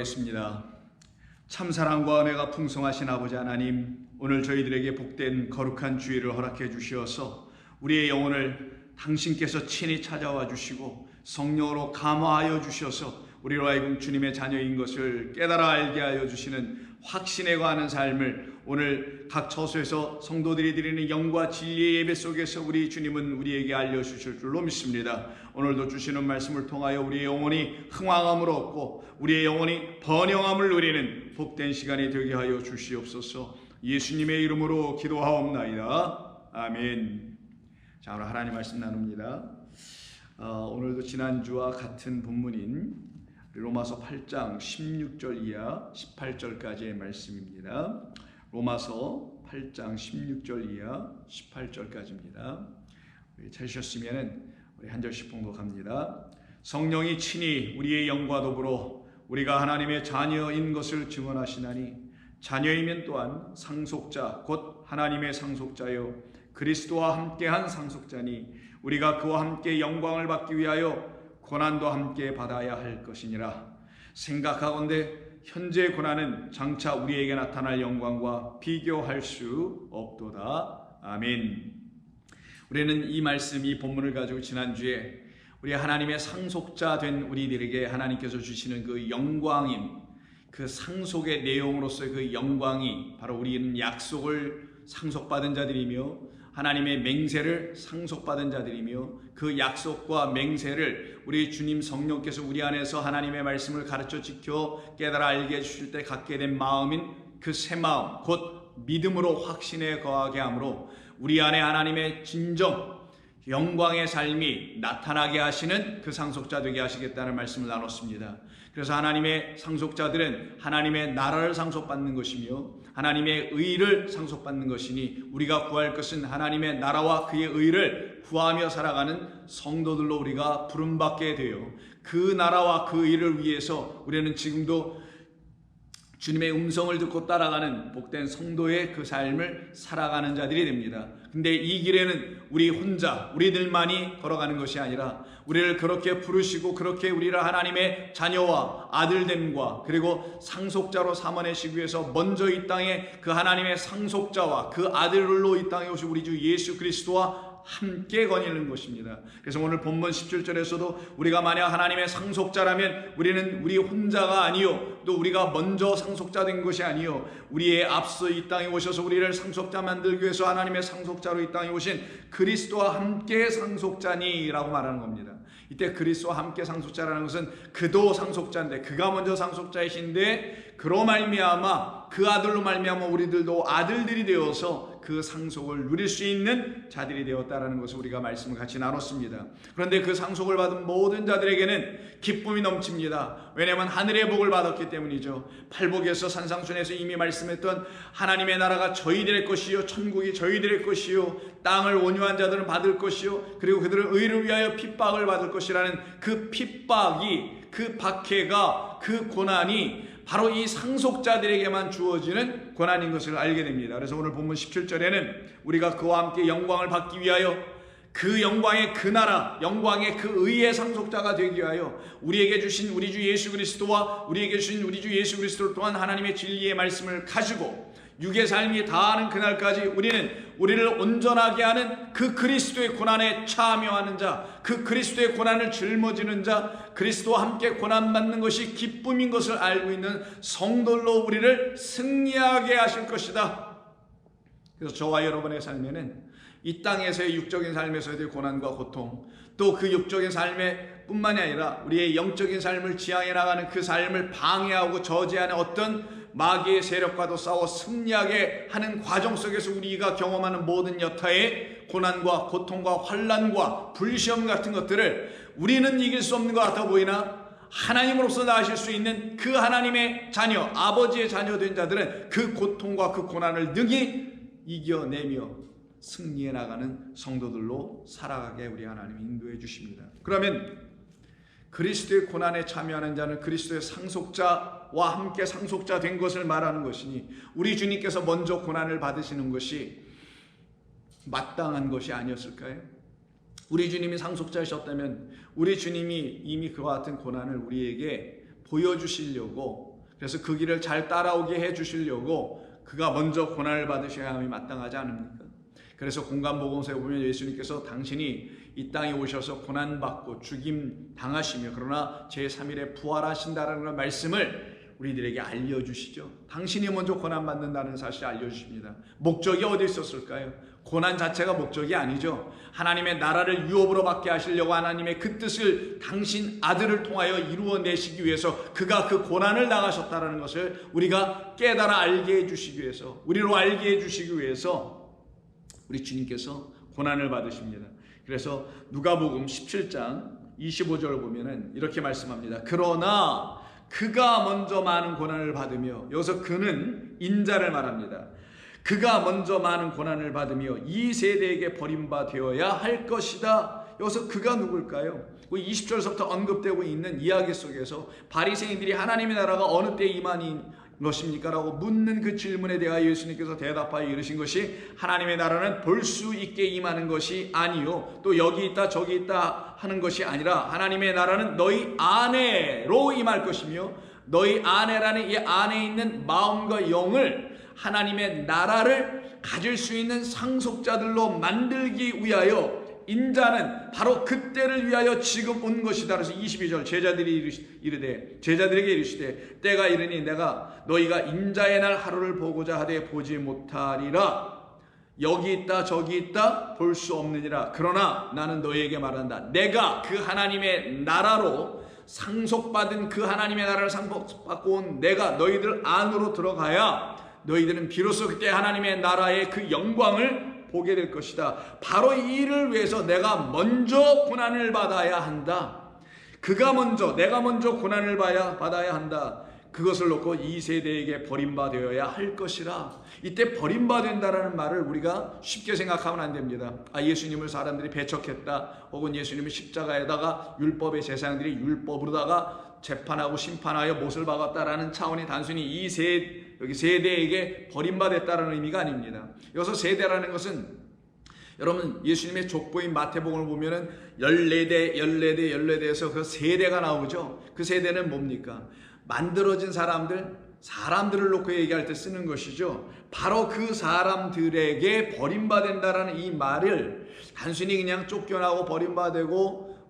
기도하겠습니다. 참 사랑과 은혜가 풍성하신 아버지 하나님, 오늘 저희들에게 복된 거룩한 주일을 허락해 주시어서 우리의 영혼을 당신께서 친히 찾아와 주시고 성령으로 감화하여 주셔서 우리로 하여금 주님의 자녀인 것을 깨달아 알게 하여 주시는 확신에 관한 삶을 오늘 각 처소에서 성도들이 드리는 영과 진리의 예배 속에서 우리 주님은 우리에게 알려주실 줄로 믿습니다. 오늘도 주시는 말씀을 통하여 우리의 영혼이 흥왕함을 얻고 우리의 영혼이 번영함을 누리는 복된 시간이 되게 하여 주시옵소서. 예수님의 이름으로 기도하옵나이다. 아멘. 자, 오늘 하나님 말씀 나눕니다. 오늘도 지난주와 같은 본문인 로마서 8장 16절 이하 18절까지의 말씀입니다. 로마서 8장 16절 이하 18절까지입니다. 찾으셨으면 우리 한 절씩 봉독합니다. 성령이 친히 우리의 영과 더불어 우리가 하나님의 자녀인 것을 증언하시나니 자녀이면 또한 상속자 곧 하나님의 상속자요 그리스도와 함께한 상속자니 우리가 그와 함께 영광을 받기 위하여 고난도 함께 받아야 할 것이니라. 생각하건대 현재 고난은 장차 우리에게 나타날 영광과 비교할 수 없도다. 아멘. 우리는 이 말씀, 이 본문을 가지고 지난주에 우리 하나님의 상속자 된 우리들에게 하나님께서 주시는 그 영광임, 그 상속의 내용으로서의 그 영광이 바로 우리는 약속을 상속받은 자들이며 하나님의 맹세를 상속받은 자들이며 그 약속과 맹세를 우리 주님 성령께서 우리 안에서 하나님의 말씀을 가르쳐 지켜 깨달아 알게 해주실 때 갖게 된 마음인 그 새 마음 곧 믿음으로 확신에 거하게 하므로 우리 안에 하나님의 진정 영광의 삶이 나타나게 하시는 그 상속자 되게 하시겠다는 말씀을 나눴습니다. 그래서 하나님의 상속자들은 하나님의 나라를 상속받는 것이며 하나님의 의를 상속받는 것이니 우리가 구할 것은 하나님의 나라와 그의 의를 구하며 살아가는 성도들로 우리가 부름받게 되어 그 나라와 그 의를 위해서 우리는 지금도 주님의 음성을 듣고 따라가는 복된 성도의 그 삶을 살아가는 자들이 됩니다. 근데 이 길에는 우리 혼자, 우리들만이 걸어가는 것이 아니라 우리를 그렇게 부르시고 그렇게 우리를 하나님의 자녀와 아들됨과 그리고 상속자로 삼아내시기 위해서 먼저 이 땅에 그 하나님의 상속자와 그 아들로 이 땅에 오신 우리 주 예수 그리스도와 함께 거니는 것입니다. 그래서 오늘 본문 17절에서도 우리가 만약 하나님의 상속자라면 우리는 우리 혼자가 아니요 또 우리가 먼저 상속자 된 것이 아니요 우리의 앞서 이 땅에 오셔서 우리를 상속자 만들기 위해서 하나님의 상속자로 이 땅에 오신 그리스도와 함께 상속자니라고 말하는 겁니다. 이때 그리스도와 함께 상속자라는 것은 그도 상속자인데 그가 먼저 상속자이신데 그로 말미암아 그 아들로 말미암아 우리들도 아들들이 되어서 그 상속을 누릴 수 있는 자들이 되었다라는 것을 우리가 말씀을 같이 나눴습니다. 그런데 그 상속을 받은 모든 자들에게는 기쁨이 넘칩니다. 왜냐하면 하늘의 복을 받았기 때문이죠. 팔복에서 산상순에서 이미 말씀했던 하나님의 나라가 저희들의 것이요 천국이 저희들의 것이요 땅을 온유한 자들은 받을 것이요 그리고 그들은 의를 위하여 핍박을 받을 것이라는 그 핍박이 그 박해가 그 고난이 바로 이 상속자들에게만 주어지는 고난인 것을 알게 됩니다. 그래서 오늘 본문 17절에는 우리가 그와 함께 영광을 받기 위하여 그 영광의 그 나라, 영광의 그 의의 상속자가 되기 위하여 우리에게 주신 우리 주 예수 그리스도와 우리에게 주신 우리 주 예수 그리스도를 통한 하나님의 진리의 말씀을 가지고 육의 삶이 다하는 그날까지 우리를 온전하게 하는 그 그리스도의 고난에 참여하는 자, 그 그리스도의 고난을 짊어지는 자, 그리스도와 함께 고난받는 것이 기쁨인 것을 알고 있는 성도로 우리를 승리하게 하실 것이다. 그래서 저와 여러분의 삶에는 이 땅에서의 육적인 삶에서의 고난과 고통, 또 그 육적인 삶에 뿐만이 아니라 우리의 영적인 삶을 지향해 나가는 그 삶을 방해하고 저지하는 어떤 마귀의 세력과도 싸워 승리하게 하는 과정 속에서 우리가 경험하는 모든 여타의 고난과 고통과 환난과 불시험 같은 것들을 우리는 이길 수 없는 것 같아 보이나 하나님으로서 나아실 수 있는 그 하나님의 자녀, 아버지의 자녀 된 자들은 그 고통과 그 고난을 능히 이겨내며 승리해 나가는 성도들로 살아가게 우리 하나님이 인도해 주십니다. 그러면 그리스도의 고난에 참여하는 자는 그리스도의 상속자와 함께 상속자 된 것을 말하는 것이니 우리 주님께서 먼저 고난을 받으시는 것이 마땅한 것이 아니었을까요? 우리 주님이 상속자이셨다면 우리 주님이 이미 그와 같은 고난을 우리에게 보여주시려고 그래서 그 길을 잘 따라오게 해주시려고 그가 먼저 고난을 받으셔야 함이 마땅하지 않습니까? 그래서 공간복음서에 보면 예수님께서 당신이 이 땅에 오셔서 고난받고 죽임 당하시며 그러나 제3일에 부활하신다라는 말씀을 우리들에게 알려주시죠. 당신이 먼저 고난받는다는 사실을 알려주십니다. 목적이 어디 있었을까요? 고난 자체가 목적이 아니죠. 하나님의 나라를 유업으로 받게 하시려고 하나님의 그 뜻을 당신 아들을 통하여 이루어내시기 위해서 그가 그 고난을 당하셨다는 것을 우리가 깨달아 알게 해주시기 위해서, 우리로 알게 해주시기 위해서 우리 주님께서 고난을 받으십니다. 그래서 누가복음 17장 25절을 보면은 이렇게 말씀합니다. 그러나 그가 먼저 많은 고난을 받으며, 여기서 그는 인자를 말합니다. 그가 먼저 많은 고난을 받으며 이 세대에게 버림받아야 할 것이다. 여기서 그가 누굴까요? 20절서부터 언급되고 있는 이야기 속에서 바리새인들이 하나님의 나라가 어느 때 임하는 것입니까? 라고 묻는 그 질문에 대하여 예수님께서 대답하여 이르신 것이 하나님의 나라는 볼 수 있게 임하는 것이 아니요 또 여기 있다 저기 있다 하는 것이 아니라 하나님의 나라는 너희 안에로 임할 것이며 너희 안에라는 이 안에 있는 마음과 영을 하나님의 나라를 가질 수 있는 상속자들로 만들기 위하여 인자는 바로 그때를 위하여 지금 온 것이다. 그래서 22절 제자들에게 이르시되 때가 이르니 내가 너희가 인자의 날 하루를 보고자 하되 보지 못하리라. 여기 있다 저기 있다 볼 수 없느니라. 그러나 나는 너희에게 말한다. 내가 그 하나님의 나라로 상속받은 그 하나님의 나라를 상속받고 온 내가 너희들 안으로 들어가야 너희들은 비로소 그때 하나님의 나라의 그 영광을 보게 될 것이다. 바로 이 일을 위해서 내가 먼저 고난을 받아야 한다. 내가 먼저 고난을 받아야 한다. 그것을 놓고 이 세대에게 버림받아야 할 것이라. 이때 버림받는다라는 말을 우리가 쉽게 생각하면 안 됩니다. 예수님을 사람들이 배척했다, 혹은 예수님을 십자가에다가 율법의 제사장들이 율법으로다가 재판하고 심판하여 못을 박았다라는 차원이 단순히 여기 세대에게 버림받았다라는 의미가 아닙니다. 여기서 세대라는 것은 여러분 예수님의 족보인 마태복음을 보면은 14대에서 그 세대가 나오죠. 그 세대는 뭡니까? 만들어진 사람들을 놓고 얘기할 때 쓰는 것이죠. 바로 그 사람들에게 버림받는다라는 이 말을 단순히 그냥 쫓겨나고 버림받고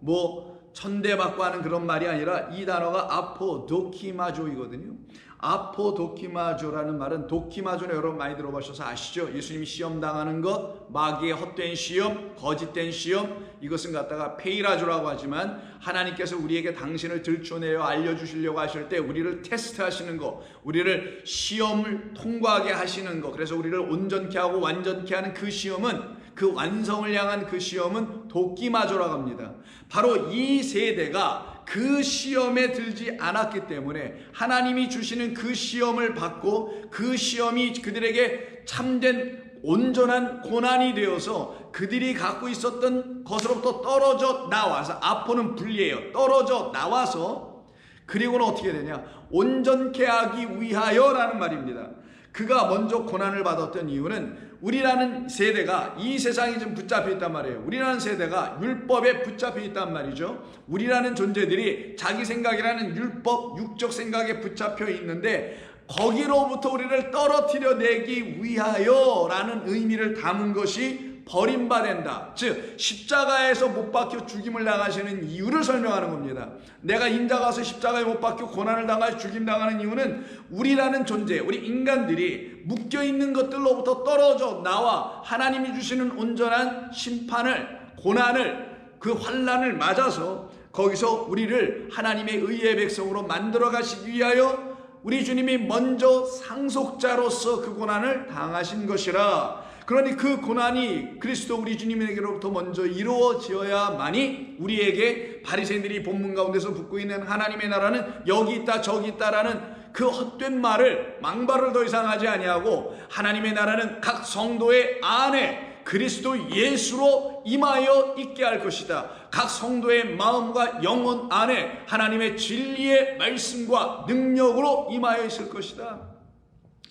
천대받고 하는 그런 말이 아니라 이 단어가 아포도키마조이거든요. 아포도키마조라는 말은, 도키마조는 여러분 많이 들어보셔서 아시죠? 예수님이 시험 당하는 것, 마귀의 헛된 시험, 거짓된 시험, 이것은 갖다가 페이라조라고 하지만 하나님께서 우리에게 당신을 들춰내어 알려주시려고 하실 때 우리를 테스트하시는 것, 우리를 시험을 통과하게 하시는 것, 그래서 우리를 온전케 하고 완전케 하는 그 시험은, 그 완성을 향한 그 시험은 도끼마저라고 합니다. 바로 이 세대가 그 시험에 들지 않았기 때문에 하나님이 주시는 그 시험을 받고 그 시험이 그들에게 참된 온전한 고난이 되어서 그들이 갖고 있었던 것으로부터 떨어져 나와서, 아포는 분리해요. 떨어져 나와서 그리고는 어떻게 되냐? 온전케 하기 위하여라는 말입니다. 그가 먼저 고난을 받았던 이유는 우리라는 세대가 이 세상에 좀 붙잡혀 있단 말이에요. 우리라는 세대가 율법에 붙잡혀 있단 말이죠. 우리라는 존재들이 자기 생각이라는 율법, 육적 생각에 붙잡혀 있는데 거기로부터 우리를 떨어뜨려 내기 위하여라는 의미를 담은 것이 버림받는다. 즉 십자가에서 못 박혀 죽임을 당하시는 이유를 설명하는 겁니다. 내가 인자가 와서 십자가에 못 박혀 고난을 당하여 죽임 당하는 이유는 우리라는 존재, 우리 인간들이 묶여있는 것들로부터 떨어져 나와 하나님이 주시는 온전한 심판을, 고난을, 그 환난을 맞아서 거기서 우리를 하나님의 의의 백성으로 만들어 가시기 위하여 우리 주님이 먼저 상속자로서 그 고난을 당하신 것이라. 그러니 그 고난이 그리스도 우리 주님에게로부터 먼저 이루어져야만이 우리에게 바리새인들이 본문 가운데서 붙고 있는 하나님의 나라는 여기 있다 저기 있다라는 그 헛된 말을, 망발을 더 이상 하지 아니하고 하나님의 나라는 각 성도의 안에 그리스도 예수로 임하여 있게 할 것이다. 각 성도의 마음과 영혼 안에 하나님의 진리의 말씀과 능력으로 임하여 있을 것이다.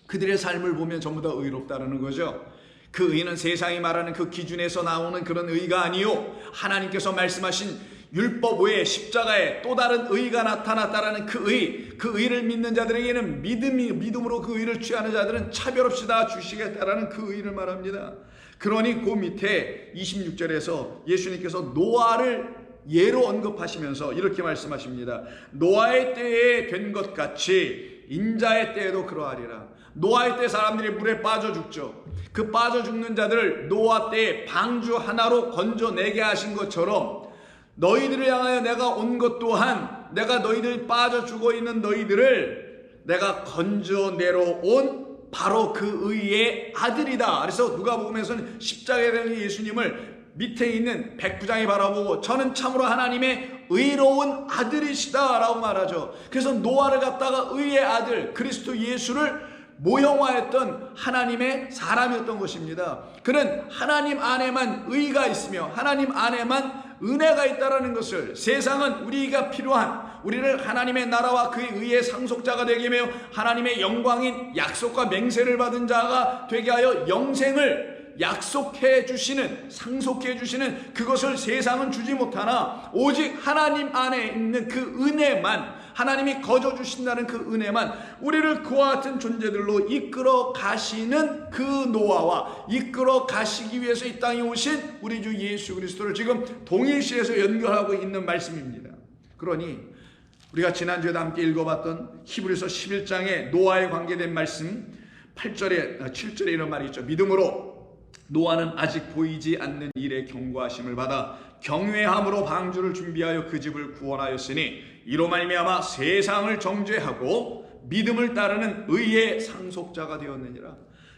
그들의 삶을 보면 전부 다 의롭다라는 거죠. 그 의는 세상이 말하는 그 기준에서 나오는 그런 의가 아니요, 하나님께서 말씀하신 율법 외에 십자가에 또 다른 의가 나타났다라는 그 의를 믿는 자들에게는 믿음으로 그 의를 취하는 자들은 차별 없이 다 주시겠다라는 그 의를 말합니다. 그러니 그 밑에 26절에서 예수님께서 노아를 예로 언급하시면서 이렇게 말씀하십니다. 노아의 때에 된 것 같이 인자의 때에도 그러하리라. 노아의 때 사람들이 물에 빠져 죽죠. 그 빠져 죽는 자들을 노아 때에 방주 하나로 건져내게 하신 것처럼 너희들을 향하여 내가 온 것 또한 내가 너희들 빠져 죽어 있는 너희들을 내가 건져내러 온 바로 그 의의 아들이다. 그래서 누가복음에서는 십자가에 대한 예수님을 밑에 있는 백부장이 바라보고 저는 참으로 하나님의 의로운 아들이시다 라고 말하죠. 그래서 노아를 갖다가 의의 아들 그리스도 예수를 모형화했던 하나님의 사람이었던 것입니다. 그는 하나님 안에만 의가 있으며 하나님 안에만 은혜가 있다라는 것을, 세상은 우리가 필요한, 우리를 하나님의 나라와 그의 의의 상속자가 되게 하며 하나님의 영광인 약속과 맹세를 받은 자가 되게 하여 영생을 약속해 주시는, 상속해 주시는 그것을 세상은 주지 못하나 오직 하나님 안에 있는 그 은혜만, 하나님이 거저 주신다는 그 은혜만 우리를 그와 같은 존재들로 이끌어 가시는 그 노아와 이끌어 가시기 위해서 이 땅에 오신 우리 주 예수 그리스도를 지금 동일시해서 연결하고 있는 말씀입니다. 그러니 우리가 지난주에도 함께 읽어봤던 히브리서 11장에 노아에 관계된 말씀 7절에 이런 말이 있죠. 믿음으로 노아는 아직 보이지 않는 일에 경고하심을 받아 경외함으로 방주를 준비하여 그 집을 구원하였으니 이로 말미암아 세상을 정죄하고 믿음을 따르는 의의 상속자가 되었느니라.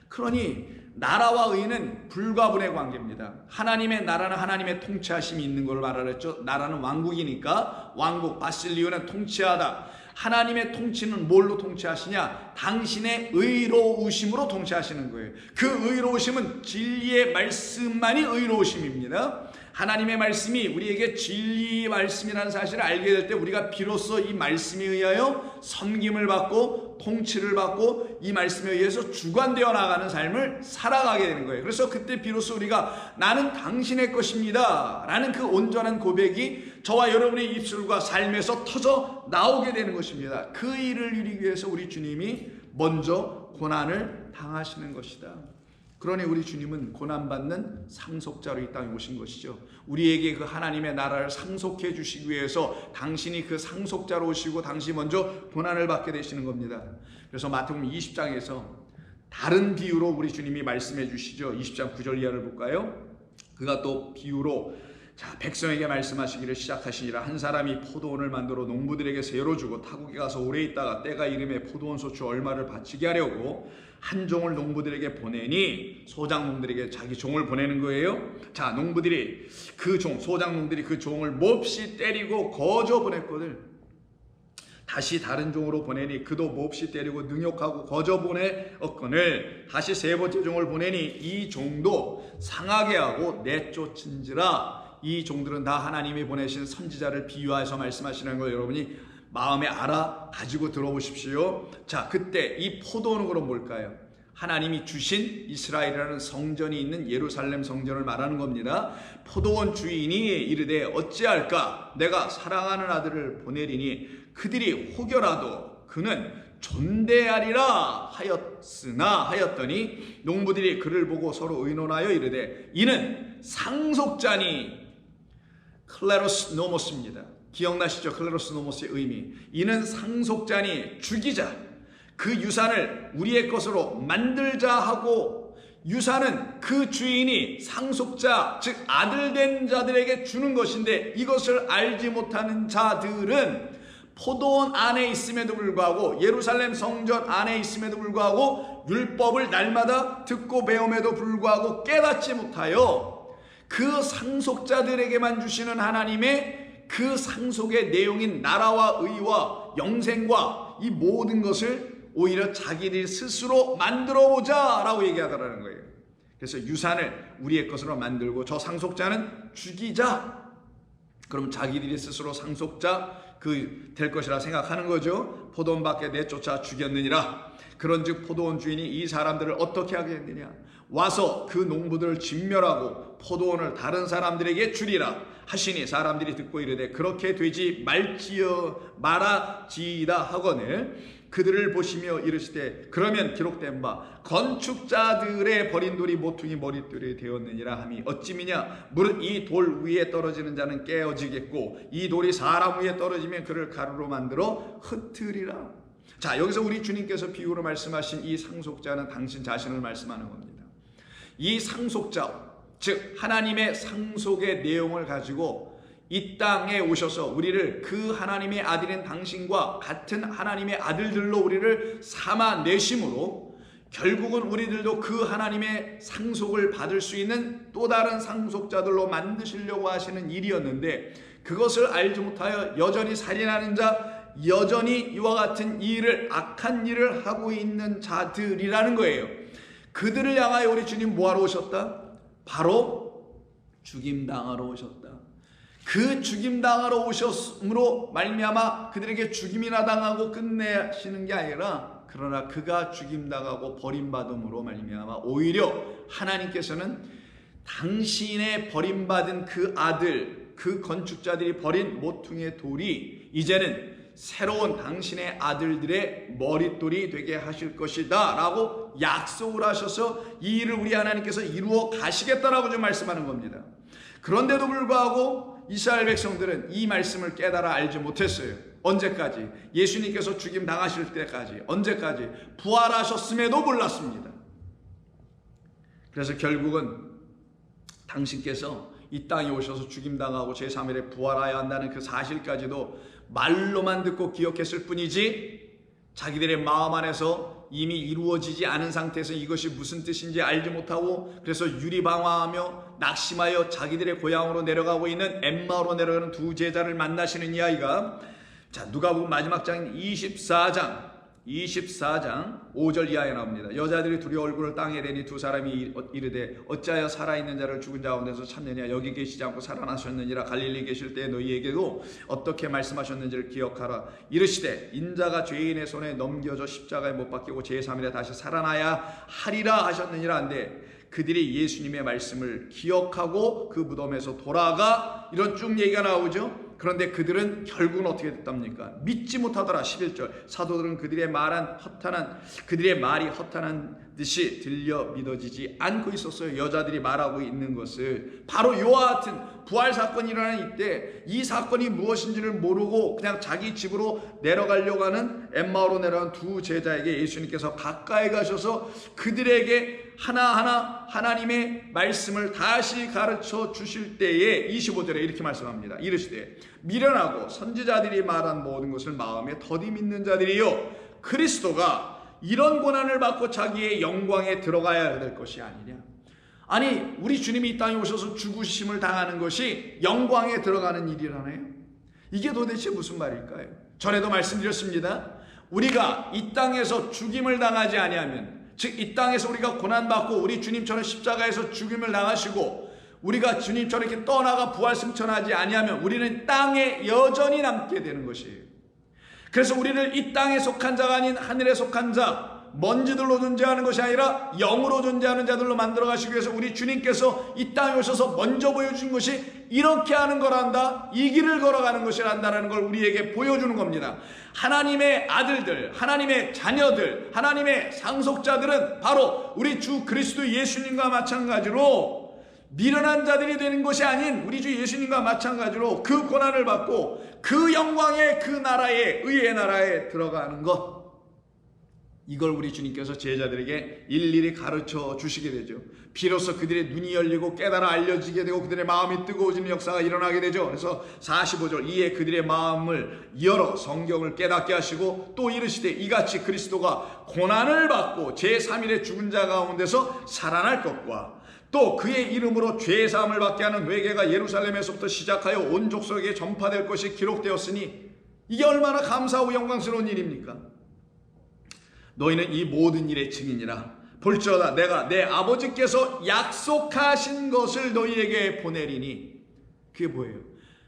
그러니 나라와 의는 불가분의 관계입니다. 하나님의 나라는 하나님의 통치하심이 있는 걸 말하랬죠. 나라는 왕국이니까 왕국, 바실리오는 통치하다. 하나님의 통치는 뭘로 통치하시냐? 당신의 의로우심으로 통치하시는 거예요. 그 의로우심은 진리의 말씀만이 의로우심입니다. 하나님의 말씀이 우리에게 진리의 말씀이라는 사실을 알게 될 때 우리가 비로소 이 말씀에 의하여 섬김을 받고 통치를 받고 이 말씀에 의해서 주관되어 나가는 삶을 살아가게 되는 거예요. 그래서 그때 비로소 우리가 나는 당신의 것입니다 라는 그 온전한 고백이 저와 여러분의 입술과 삶에서 터져 나오게 되는 것입니다. 그 일을 이루기 위해서 우리 주님이 먼저 고난을 당하시는 것이다. 그러니 우리 주님은 고난받는 상속자로 이 땅에 오신 것이죠. 우리에게 그 하나님의 나라를 상속해 주시기 위해서 당신이 그 상속자로 오시고 당신이 먼저 고난을 받게 되시는 겁니다. 그래서 마태복음 20장에서 다른 비유로 우리 주님이 말씀해 주시죠. 20장 9절 이하를 볼까요? 그가 또 비유로 백성에게 말씀하시기를 시작하시니라. 한 사람이 포도원을 만들어 농부들에게 세로 주고 타국에 가서 오래 있다가 때가 이름에 포도원 소출 얼마를 바치게 하려고 한 종을 농부들에게 보내니, 소장농들에게 자기 종을 보내는 거예요. 자, 농부들이 그 종, 소장농들이 그 종을 몹시 때리고 거저 보냈거든. 다시 다른 종으로 보내니 그도 몹시 때리고 능욕하고 거저 보내었거늘 다시 세 번째 종을 보내니 이 종도 상하게 하고 내쫓은지라. 이 종들은 다 하나님이 보내신 선지자를 비유해서 말씀하시는 걸 여러분이 마음에 알아 가지고 들어보십시오. 자, 그때 이 포도원은 그럼 뭘까요? 하나님이 주신 이스라엘이라는 성전이 있는 예루살렘 성전을 말하는 겁니다. 포도원 주인이 이르되 어찌할까? 내가 사랑하는 아들을 보내리니 그들이 혹여라도 그는 존대하리라 하였더니 농부들이 그를 보고 서로 의논하여 이르되 이는 상속자니, 클레로스 노모스입니다. 기억나시죠? 클레로스 노모스의 의미. 이는 상속자니 죽이자, 그 유산을 우리의 것으로 만들자 하고, 유산은 그 주인이 상속자 즉 아들된 자들에게 주는 것인데 이것을 알지 못하는 자들은 포도원 안에 있음에도 불구하고, 예루살렘 성전 안에 있음에도 불구하고, 율법을 날마다 듣고 배움에도 불구하고 깨닫지 못하여 그 상속자들에게만 주시는 하나님의 그 상속의 내용인 나라와 의와 영생과 이 모든 것을 오히려 자기들 스스로 만들어보자 라고 얘기하더라는 거예요. 그래서 유산을 우리의 것으로 만들고 저 상속자는 죽이자. 그럼 자기들이 스스로 상속자 될 것이라 생각하는 거죠. 포도원 밖에 내쫓아 죽였느니라. 그런즉 포도원 주인이 이 사람들을 어떻게 하겠느냐? 와서 그 농부들을 진멸하고 포도원을 다른 사람들에게 주리라 하시니 사람들이 듣고 이르되 그렇게 되지 말아지이다 하거늘 그들을 보시며 이르시되 그러면 기록된 바 건축자들의 버린 돌이 모퉁이 머릿돌이 되었느니라 함이 어찌미냐 무릇 이 돌 위에 떨어지는 자는 깨어지겠고 이 돌이 사람 위에 떨어지면 그를 가루로 만들어 흩으리라. 자, 여기서 우리 주님께서 비유로 말씀하신 이 상속자는 당신 자신을 말씀하는 겁니다. 이 상속자, 즉 하나님의 상속의 내용을 가지고 이 땅에 오셔서 우리를 그 하나님의 아들인 당신과 같은 하나님의 아들들로 우리를 삼아내심으로 결국은 우리들도 그 하나님의 상속을 받을 수 있는 또 다른 상속자들로 만드시려고 하시는 일이었는데 그것을 알지 못하여 여전히 살인하는 자, 여전히 이와 같은 일을 악한 일을 하고 있는 자들이라는 거예요. 그들을 향하여 우리 주님 뭐하러 오셨다? 바로 죽임당하러 오셨다. 그 죽임당하러 오셨으므로 말미암아 그들에게 죽임이나 당하고 끝내시는 게 아니라 그러나 그가 죽임당하고 버림받음으로 말미암아 오히려 하나님께서는 당신의 버림받은 그 아들, 그 건축자들이 버린 모퉁이의 돌이 이제는 새로운 당신의 아들들의 머릿돌이 되게 하실 것이다 라고 약속을 하셔서 이 일을 우리 하나님께서 이루어 가시겠다라고 좀 말씀하는 겁니다. 그런데도 불구하고 이스라엘 백성들은 이 말씀을 깨달아 알지 못했어요. 언제까지? 예수님께서 죽임 당하실 때까지. 언제까지? 부활하셨음에도 몰랐습니다. 그래서 결국은 당신께서 이 땅에 오셔서 죽임당하고 제3일에 부활하여야 한다는 그 사실까지도 말로만 듣고 기억했을 뿐이지 자기들의 마음 안에서 이미 이루어지지 않은 상태에서 이것이 무슨 뜻인지 알지 못하고 그래서 유리방황하며 낙심하여 자기들의 고향으로 내려가고 있는 엠마오로 내려가는 두 제자를 만나시는 이 아이가 자 누가복음 마지막 장인 24장 5절 이하에 나옵니다. 여자들이 둘이 얼굴을 땅에 대니 두 사람이 이르되 어찌하여 살아있는 자를 죽은 자 가운데서 찾느냐 여기 계시지 않고 살아나셨느니라. 갈릴리 계실 때 너희에게도 어떻게 말씀하셨는지를 기억하라. 이르시되 인자가 죄인의 손에 넘겨져 십자가에 못 박히고 제3일에 다시 살아나야 하리라 하셨느니라 한데 그들이 예수님의 말씀을 기억하고 그 무덤에서 돌아가 이런 쭉 얘기가 나오죠. 그런데 그들은 결국은 어떻게 됐답니까? 믿지 못하더라. 11절 사도들은 그들의 말이 허탄한 듯이 들려 믿어지지 않고 있었어요. 여자들이 말하고 있는 것을 바로 이와 같은 부활 사건이 일어나는 이때 이 사건이 무엇인지를 모르고 그냥 자기 집으로 내려가려고 하는 엠마오로 내려간 두 제자에게 예수님께서 가까이 가셔서 그들에게 하나하나 하나님의 말씀을 다시 가르쳐 주실 때에 25절에 이렇게 말씀합니다. 이르시되 미련하고 선지자들이 말한 모든 것을 마음에 더디 믿는 자들이요 그리스도가 이런 고난을 받고 자기의 영광에 들어가야 될 것이 아니냐. 아니 우리 주님이 이 땅에 오셔서 죽으심을 당하는 것이 영광에 들어가는 일이라네요. 이게 도대체 무슨 말일까요? 전에도 말씀드렸습니다. 우리가 이 땅에서 죽임을 당하지 아니하면 즉 이 땅에서 우리가 고난받고 우리 주님처럼 십자가에서 죽임을 당하시고 우리가 주님처럼 이렇게 떠나가 부활 승천하지 아니하면 우리는 땅에 여전히 남게 되는 것이에요. 그래서 우리를 이 땅에 속한 자가 아닌 하늘에 속한 자, 먼지들로 존재하는 것이 아니라 영으로 존재하는 자들로 만들어 가시기 위해서 우리 주님께서 이 땅에 오셔서 먼저 보여준 것이 이렇게 하는 거란다, 이 길을 걸어가는 것이란다라는 걸 우리에게 보여주는 겁니다. 하나님의 아들들, 하나님의 자녀들, 하나님의 상속자들은 바로 우리 주 그리스도 예수님과 마찬가지로 미련한 자들이 되는 것이 아닌 우리 주 예수님과 마찬가지로 그 고난을 받고 그 영광의 그 나라에, 의의 나라에 들어가는 것, 이걸 우리 주님께서 제자들에게 일일이 가르쳐 주시게 되죠. 비로소 그들의 눈이 열리고 깨달아 알려지게 되고 그들의 마음이 뜨거워지는 역사가 일어나게 되죠. 그래서 45절 이에 그들의 마음을 열어 성경을 깨닫게 하시고 또 이르시되 이같이 그리스도가 고난을 받고 제3일에 죽은 자 가운데서 살아날 것과 또 그의 이름으로 죄사함을 받게 하는 회개가 예루살렘에서부터 시작하여 온 족속에게 전파될 것이 기록되었으니 이게 얼마나 감사하고 영광스러운 일입니까? 너희는 이 모든 일의 증인이라. 볼지어다 내가 내 아버지께서 약속하신 것을 너희에게 보내리니. 그게 뭐예요?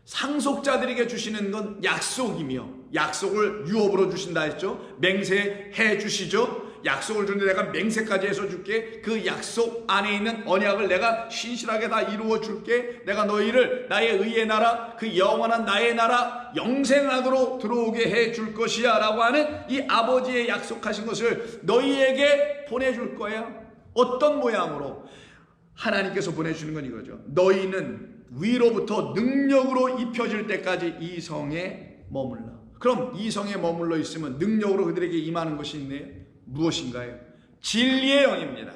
상속자들에게 주시는 건 약속이며, 약속을 유업으로 주신다 했죠. 맹세해 주시죠. 약속을 주는데 내가 맹세까지 해서 줄게. 그 약속 안에 있는 언약을 내가 신실하게 다 이루어 줄게. 내가 너희를 나의 의의 나라, 그 영원한 나의 나라, 영생하도록 들어오게 해 줄 것이야 라고 하는 이 아버지의 약속하신 것을 너희에게 보내줄 거야. 어떤 모양으로? 하나님께서 보내주는 건 이거죠. 너희는 위로부터 능력으로 입혀질 때까지 이 성에 머물러. 그럼 이 성에 머물러 있으면 능력으로 그들에게 임하는 것이 있네요. 무엇인가요? 진리의 영입니다.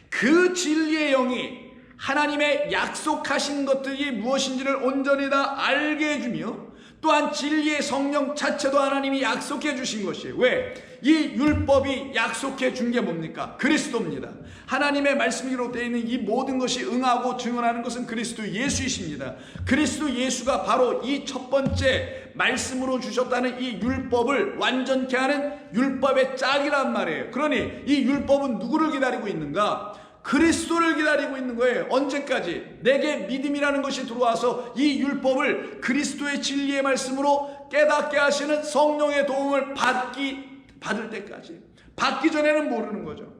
그 진리의 영이 하나님의 약속하신 것들이 무엇인지를 온전히 다 알게 해주며, 또한 진리의 성령 자체도 하나님이 약속해 주신 것이에요. 왜? 이 율법이 약속해 준 게 뭡니까? 그리스도입니다. 하나님의 말씀이 기록되어 있는 이 모든 것이 응하고 증언하는 것은 그리스도 예수이십니다. 그리스도 예수가 바로 이 첫 번째 말씀으로 주셨다는 이 율법을 완전케 하는 율법의 짝이란 말이에요. 그러니 이 율법은 누구를 기다리고 있는가? 그리스도를 기다리고 있는 거예요. 언제까지? 내게 믿음이라는 것이 들어와서 이 율법을 그리스도의 진리의 말씀으로 깨닫게 하시는 성령의 도움을 받을 때까지. 받기 전에는 모르는 거죠.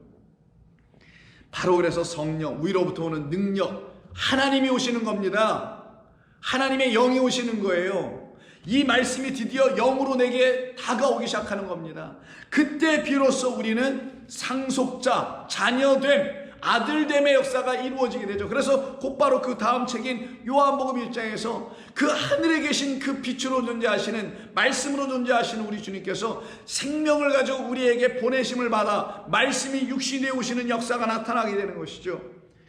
바로 그래서 성령, 위로부터 오는 능력, 하나님이 오시는 겁니다. 하나님의 영이 오시는 거예요. 이 말씀이 드디어 영으로 내게 다가오기 시작하는 겁니다. 그때 비로소 우리는 상속자, 자녀됨, 아들됨의 역사가 이루어지게 되죠. 그래서 곧바로 그 다음 책인 요한복음 1장에서 그 하늘에 계신 그 빛으로 존재하시는, 말씀으로 존재하시는 우리 주님께서 생명을 가지고 우리에게 보내심을 받아 말씀이 육신에 오시는 역사가 나타나게 되는 것이죠.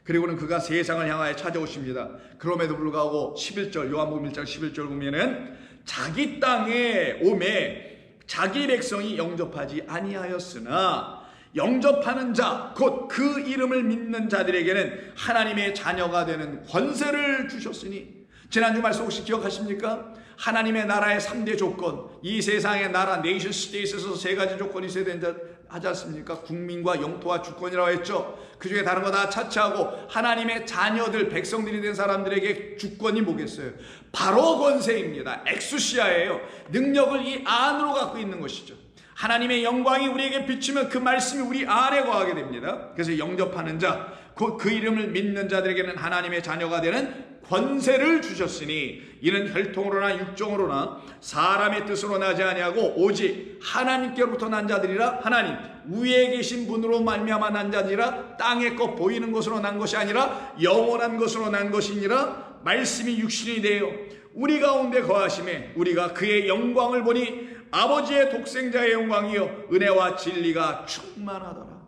그리고는 그가 세상을 향하여 찾아오십니다. 그럼에도 불구하고 11절, 요한복음 1장 11절 보면은 자기 땅에 오매 자기 백성이 영접하지 아니하였으나 영접하는 자, 곧 그 이름을 믿는 자들에게는 하나님의 자녀가 되는 권세를 주셨으니, 지난주 말씀 혹시 기억하십니까? 하나님의 나라의 3대 조건, 이 세상의 나라, 네이션 스테이트에서 3가지 조건이 있어야 된다 하지 않습니까? 국민과 영토와 주권이라고 했죠. 그 중에 다른 거 다 차치하고 하나님의 자녀들, 백성들이 된 사람들에게 주권이 뭐겠어요? 바로 권세입니다. 엑수시아예요. 능력을 이 안으로 갖고 있는 것이죠. 하나님의 영광이 우리에게 비치면 그 말씀이 우리 안에 거하게 됩니다. 그래서 영접하는 자, 곧 그 이름을 믿는 자들에게는 하나님의 자녀가 되는 권세를 주셨으니 이는 혈통으로나 육정으로나 사람의 뜻으로 나지 아니하고 오직 하나님께로부터 난 자들이라. 하나님 위에 계신 분으로 말미암아 난 자들이라. 땅의 것 보이는 것으로 난 것이 아니라 영원한 것으로 난 것이니라. 말씀이 육신이 되어 우리 가운데 거하심에 우리가 그의 영광을 보니 아버지의 독생자의 영광이요 은혜와 진리가 충만하더라.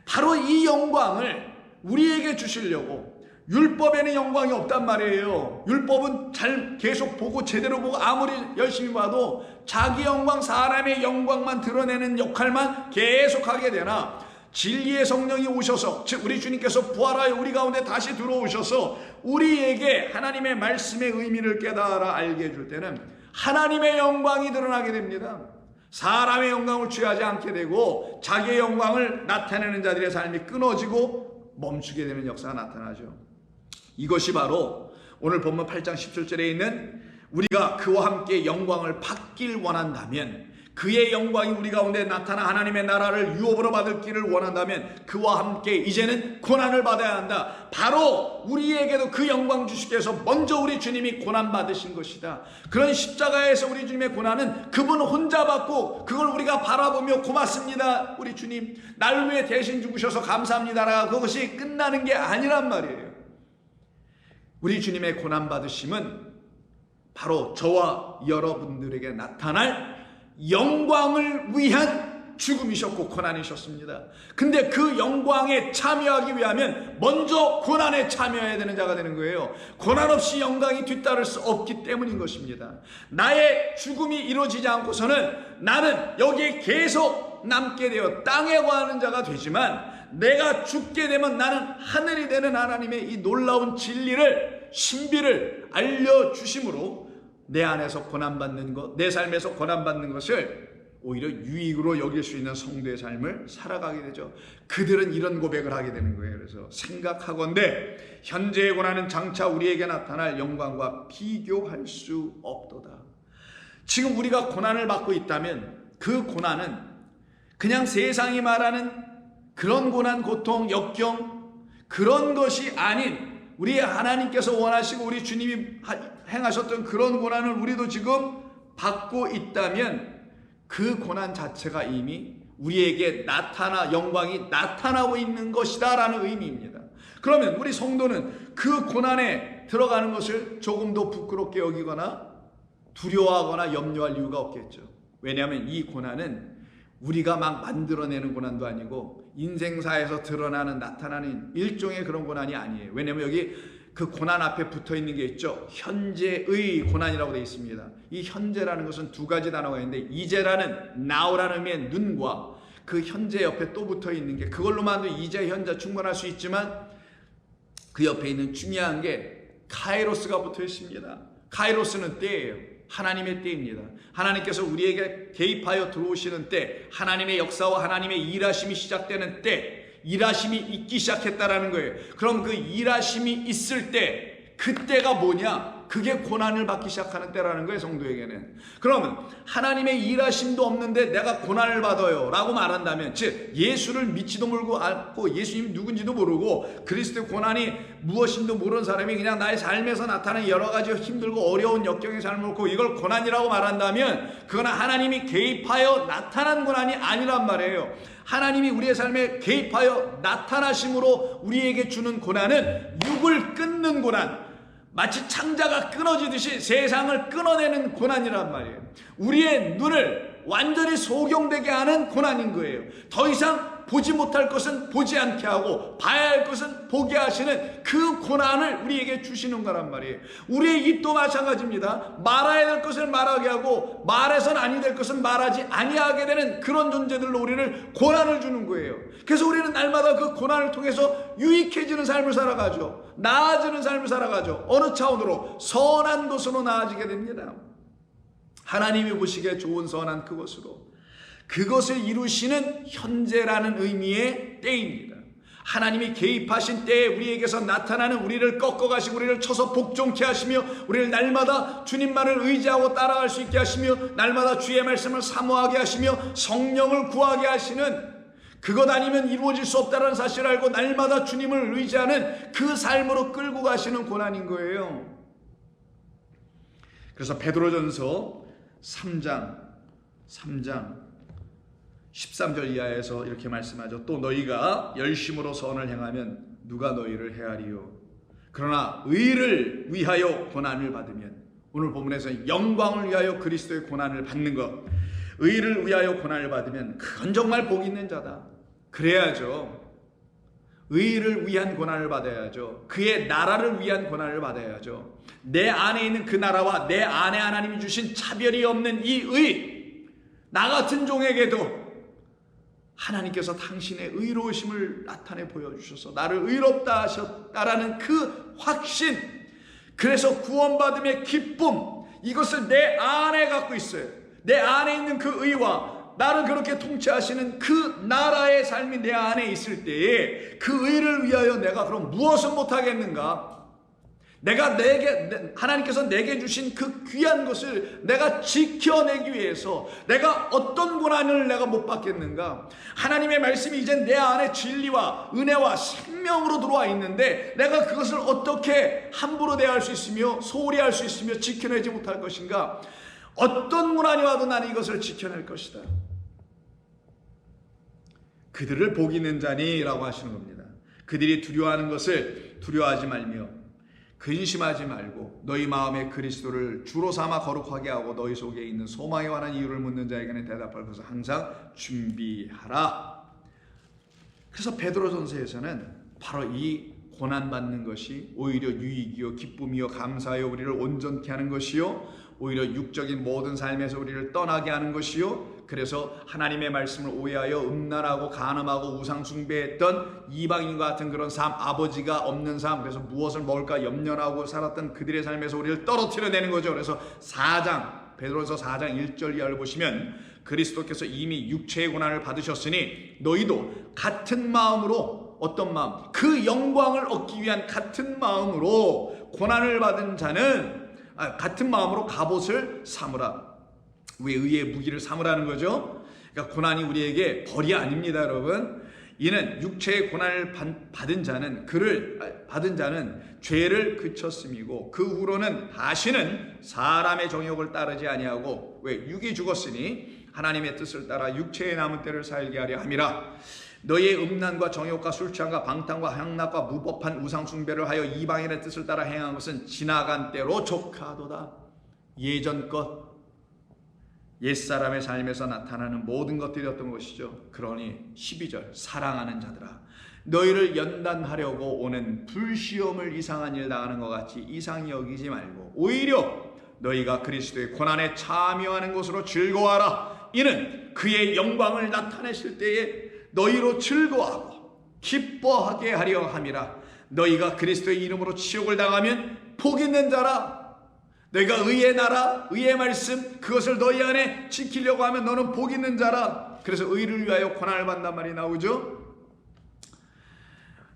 바로 이 영광을 우리에게 주시려고. 율법에는 영광이 없단 말이에요. 율법은 잘 계속 보고 제대로 보고 아무리 열심히 봐도 자기 영광, 사람의 영광만 드러내는 역할만 계속하게 되나, 진리의 성령이 오셔서, 즉 우리 주님께서 부활하여 우리 가운데 다시 들어오셔서 우리에게 하나님의 말씀의 의미를 깨달아 알게 해줄 때는 하나님의 영광이 드러나게 됩니다. 사람의 영광을 취하지 않게 되고 자기의 영광을 나타내는 자들의 삶이 끊어지고 멈추게 되는 역사가 나타나죠. 이것이 바로 오늘 본문 8장 17절에 있는 우리가 그와 함께 영광을 받길 원한다면, 그의 영광이 우리 가운데 나타나 하나님의 나라를 유업으로 받을 길을 원한다면 그와 함께 이제는 고난을 받아야 한다. 바로 우리에게도 그 영광 주시기 위해서 먼저 우리 주님이 고난 받으신 것이다. 그런 십자가에서 우리 주님의 고난은 그분 혼자 받고 그걸 우리가 바라보며 고맙습니다, 우리 주님 날 위해 대신 죽으셔서 감사합니다라, 그것이 끝나는 게 아니란 말이에요. 우리 주님의 고난 받으심은 바로 저와 여러분들에게 나타날 영광을 위한 죽음이셨고 고난이셨습니다. 근데 그 영광에 참여하기 위하면 먼저 고난에 참여해야 되는 자가 되는 거예요. 고난 없이 영광이 뒤따를 수 없기 때문인 것입니다. 나의 죽음이 이루어지지 않고서는 나는 여기에 계속 남게 되어 땅에 거하는 자가 되지만, 내가 죽게 되면 나는 하늘이 되는 하나님의 이 놀라운 진리를, 신비를 알려주심으로 내 안에서 고난받는 것, 내 삶에서 고난받는 것을 오히려 유익으로 여길 수 있는 성도의 삶을 살아가게 되죠. 그들은 이런 고백을 하게 되는 거예요. 그래서 생각하건대 현재의 고난은 장차 우리에게 나타날 영광과 비교할 수 없도다. 지금 우리가 고난을 받고 있다면 그 고난은 그냥 세상이 말하는 그런 고난, 고통, 역경 그런 것이 아닌 우리 하나님께서 원하시고 우리 주님이 행하셨던 그런 고난을 우리도 지금 받고 있다면 그 고난 자체가 이미 우리에게 영광이 나타나고 있는 것이다 라는 의미입니다. 그러면 우리 성도는 그 고난에 들어가는 것을 조금도 부끄럽게 여기거나 두려워하거나 염려할 이유가 없겠죠. 왜냐하면 이 고난은 우리가 막 만들어내는 고난도 아니고 인생사에서 드러나는 나타나는 일종의 그런 고난이 아니에요. 왜냐하면 여기 그 고난 앞에 붙어 있는 게 있죠. 현재의 고난이라고 되어 있습니다. 이 현재라는 것은 두 가지 단어가 있는데 이제라는 now라는 의미의 눈과 그 현재 옆에 또 붙어 있는 게 그걸로만도 이제 현재 충분할 수 있지만 그 옆에 있는 중요한 게 카이로스가 붙어 있습니다. 카이로스는 때예요. 하나님의 때입니다. 하나님께서 우리에게 개입하여 들어오시는 때, 하나님의 역사와 하나님의 일하심이 시작되는 때, 일하심이 있기 시작했다라는 거예요. 그럼 그 일하심이 있을 때, 그때가 뭐냐? 그게 고난을 받기 시작하는 때라는 거예요, 성도에게는. 그러면 하나님의 일하심도 없는데 내가 고난을 받아요 라고 말한다면, 즉 예수를 믿지도 모르고 않고 예수님이 누군지도 모르고 그리스도의 고난이 무엇인지도 모르는 사람이 그냥 나의 삶에서 나타나는 여러 가지 힘들고 어려운 역경의 삶을 놓고 이걸 고난이라고 말한다면 그건 하나님이 개입하여 나타난 고난이 아니란 말이에요. 하나님이 우리의 삶에 개입하여 나타나심으로 우리에게 주는 고난은 육을 끊는 고난, 마치 창자가 끊어지듯이 세상을 끊어내는 고난이란 말이에요. 우리의 눈을 완전히 소경되게 하는 고난인 거예요. 더 이상 보지 못할 것은 보지 않게 하고 봐야 할 것은 보게 하시는 그 고난을 우리에게 주시는 거란 말이에요. 우리의 입도 마찬가지입니다. 말해야 될 것을 말하게 하고 말해서는 아니 될 것은 말하지 아니하게 되는 그런 존재들로 우리를 고난을 주는 거예요. 그래서 우리는 날마다 그 고난을 통해서 유익해지는 삶을 살아가죠. 나아지는 삶을 살아가죠. 어느 차원으로? 선한 곳으로 나아지게 됩니다. 하나님이 보시기에 좋은 선한 그것으로, 그것을 이루시는 현재라는 의미의 때입니다. 하나님이 개입하신 때에 우리에게서 나타나는 우리를 꺾어가시고 우리를 쳐서 복종케 하시며 우리를 날마다 주님만을 의지하고 따라갈 수 있게 하시며 날마다 주의 말씀을 사모하게 하시며 성령을 구하게 하시는, 그것 아니면 이루어질 수 없다는 사실을 알고 날마다 주님을 의지하는 그 삶으로 끌고 가시는 고난인 거예요. 그래서 베드로전서 3장 13절 이하에서 이렇게 말씀하죠. 또 너희가 열심으로 선을 행하면 누가 너희를 헤아리요. 그러나 의를 위하여 고난을 받으면, 오늘 본문에서 영광을 위하여 그리스도의 고난을 받는 것, 의를 위하여 고난을 받으면 그건 정말 복 있는 자다. 그래야죠. 의를 위한 고난을 받아야죠. 그의 나라를 위한 고난을 받아야죠. 내 안에 있는 그 나라와 내 안에 하나님이 주신 차별이 없는 이 의, 나 같은 종에게도 하나님께서 당신의 의로우심을 나타내 보여주셔서 나를 의롭다 하셨다라는 그 확신, 그래서 구원받음의 기쁨, 이것을 내 안에 갖고 있어요. 내 안에 있는 그 의와 나를 그렇게 통치하시는 그 나라의 삶이 내 안에 있을 때에 그 의를 위하여 내가 그럼 무엇을 못하겠는가? 하나님께서 내게 주신 그 귀한 것을 내가 지켜내기 위해서 내가 어떤 고난을 내가 못 받겠는가? 하나님의 말씀이 이제 내 안에 진리와 은혜와 생명으로 들어와 있는데 내가 그것을 어떻게 함부로 대할 수 있으며 소홀히 할 수 있으며 지켜내지 못할 것인가? 어떤 고난이 와도 나는 이것을 지켜낼 것이다. 그들을 복 있는 자니라고 하시는 겁니다. 그들이 두려워하는 것을 두려워하지 말며 근심하지 말고 너희 마음에 그리스도를 주로 삼아 거룩하게 하고 너희 속에 있는 소망에 관한 이유를 묻는 자에게는 대답할 것을 항상 준비하라. 그래서 베드로전서에서는 바로 이 고난받는 것이 오히려 유익이요 기쁨이요 감사요 우리를 온전케 하는 것이요 오히려 육적인 모든 삶에서 우리를 떠나게 하는 것이요, 그래서 하나님의 말씀을 오해하여 음란하고 간음하고 우상숭배했던 이방인과 같은 그런 삶, 아버지가 없는 삶, 그래서 무엇을 먹을까 염려하고 살았던 그들의 삶에서 우리를 떨어뜨려내는 거죠. 그래서 베드로전서 4장 1절 이하를 보시면 그리스도께서 이미 육체의 고난을 받으셨으니 너희도 같은 마음으로, 어떤 마음? 그 영광을 얻기 위한 같은 마음으로 고난을 받은 자는 같은 마음으로 갑옷을 삼으라. 왜 의의 무기를 삼으라는 거죠? 그러니까 고난이 우리에게 벌이 아닙니다, 여러분. 이는 육체의 고난을 받은 자는 죄를 그쳤음이고 그 후로는 다시는 사람의 정욕을 따르지 아니하고, 왜? 육이 죽었으니 하나님의 뜻을 따라 육체의 남은 때를 살게 하려 함이라. 너희의 음란과 정욕과 술 취함과 방탕과 향락과 무법한 우상 숭배를 하여 이방인의 뜻을 따라 행한 것은 지나간 때로 족하도다. 예전 것, 옛사람의 삶에서 나타나는 모든 것들이 어떤 것이죠? 그러니 12절, 사랑하는 자들아, 너희를 연단하려고 오는 불시험을 이상한 일 당하는 것 같이 이상히 여기지 말고 오히려 너희가 그리스도의 고난에 참여하는 것으로 즐거워하라. 이는 그의 영광을 나타내실 때에 너희로 즐거워하고 기뻐하게 하려 함이라. 너희가 그리스도의 이름으로 치욕을 당하면 복 있는 자라. 너희가 의의 나라, 의의 말씀, 그것을 너희 안에 지키려고 하면 너는 복 있는 자라. 그래서 의를 위하여 고난을 받는단 말이 나오죠.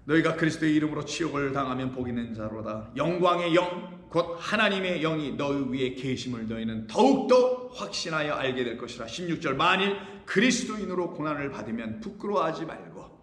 너희가 그리스도의 이름으로 치욕을 당하면 복 있는 자로다. 영광의 영, 곧 하나님의 영이 너희 위에 계심을 너희는 더욱더 확신하여 알게 될 것이라. 16절, 만일 그리스도인으로 고난을 받으면 부끄러워하지 말고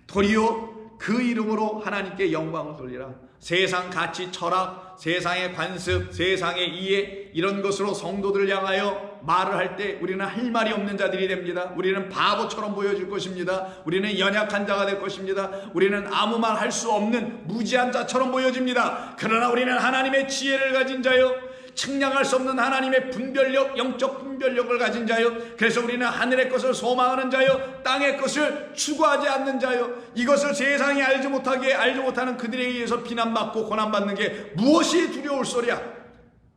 도리어 그 이름으로 하나님께 영광을 돌리라. 세상 가치, 철학, 세상의 관습, 세상의 이해, 이런 것으로 성도들을 향하여 말을 할 때 우리는 할 말이 없는 자들이 됩니다. 우리는 바보처럼 보여질 것입니다. 우리는 연약한 자가 될 것입니다. 우리는 아무 말 할 수 없는 무지한 자처럼 보여집니다. 그러나 우리는 하나님의 지혜를 가진 자요, 측량할 수 없는 하나님의 분별력, 영적 분별력을 가진 자요, 그래서 우리는 하늘의 것을 소망하는 자요, 땅의 것을 추구하지 않는 자요, 이것을 세상이 알지 못하는 그들에 의해서 비난받고 고난받는 게 무엇이 두려울 소리야?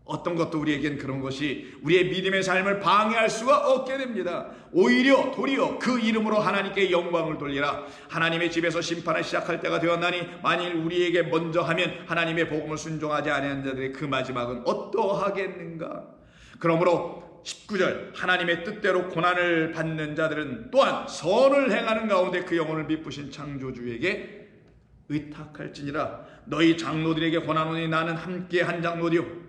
어떤 것도 우리에겐 그런 것이 우리의 믿음의 삶을 방해할 수가 없게 됩니다. 오히려 도리어 그 이름으로 하나님께 영광을 돌리라. 하나님의 집에서 심판을 시작할 때가 되었나니 만일 우리에게 먼저 하면 하나님의 복음을 순종하지 아니하는 자들의 그 마지막은 어떠하겠는가? 그러므로 19절, 하나님의 뜻대로 고난을 받는 자들은 또한 선을 행하는 가운데 그 영혼을 미쁘신 창조주에게 의탁할지니라. 너희 장로들에게 권하노니 나는 함께 한 장로디요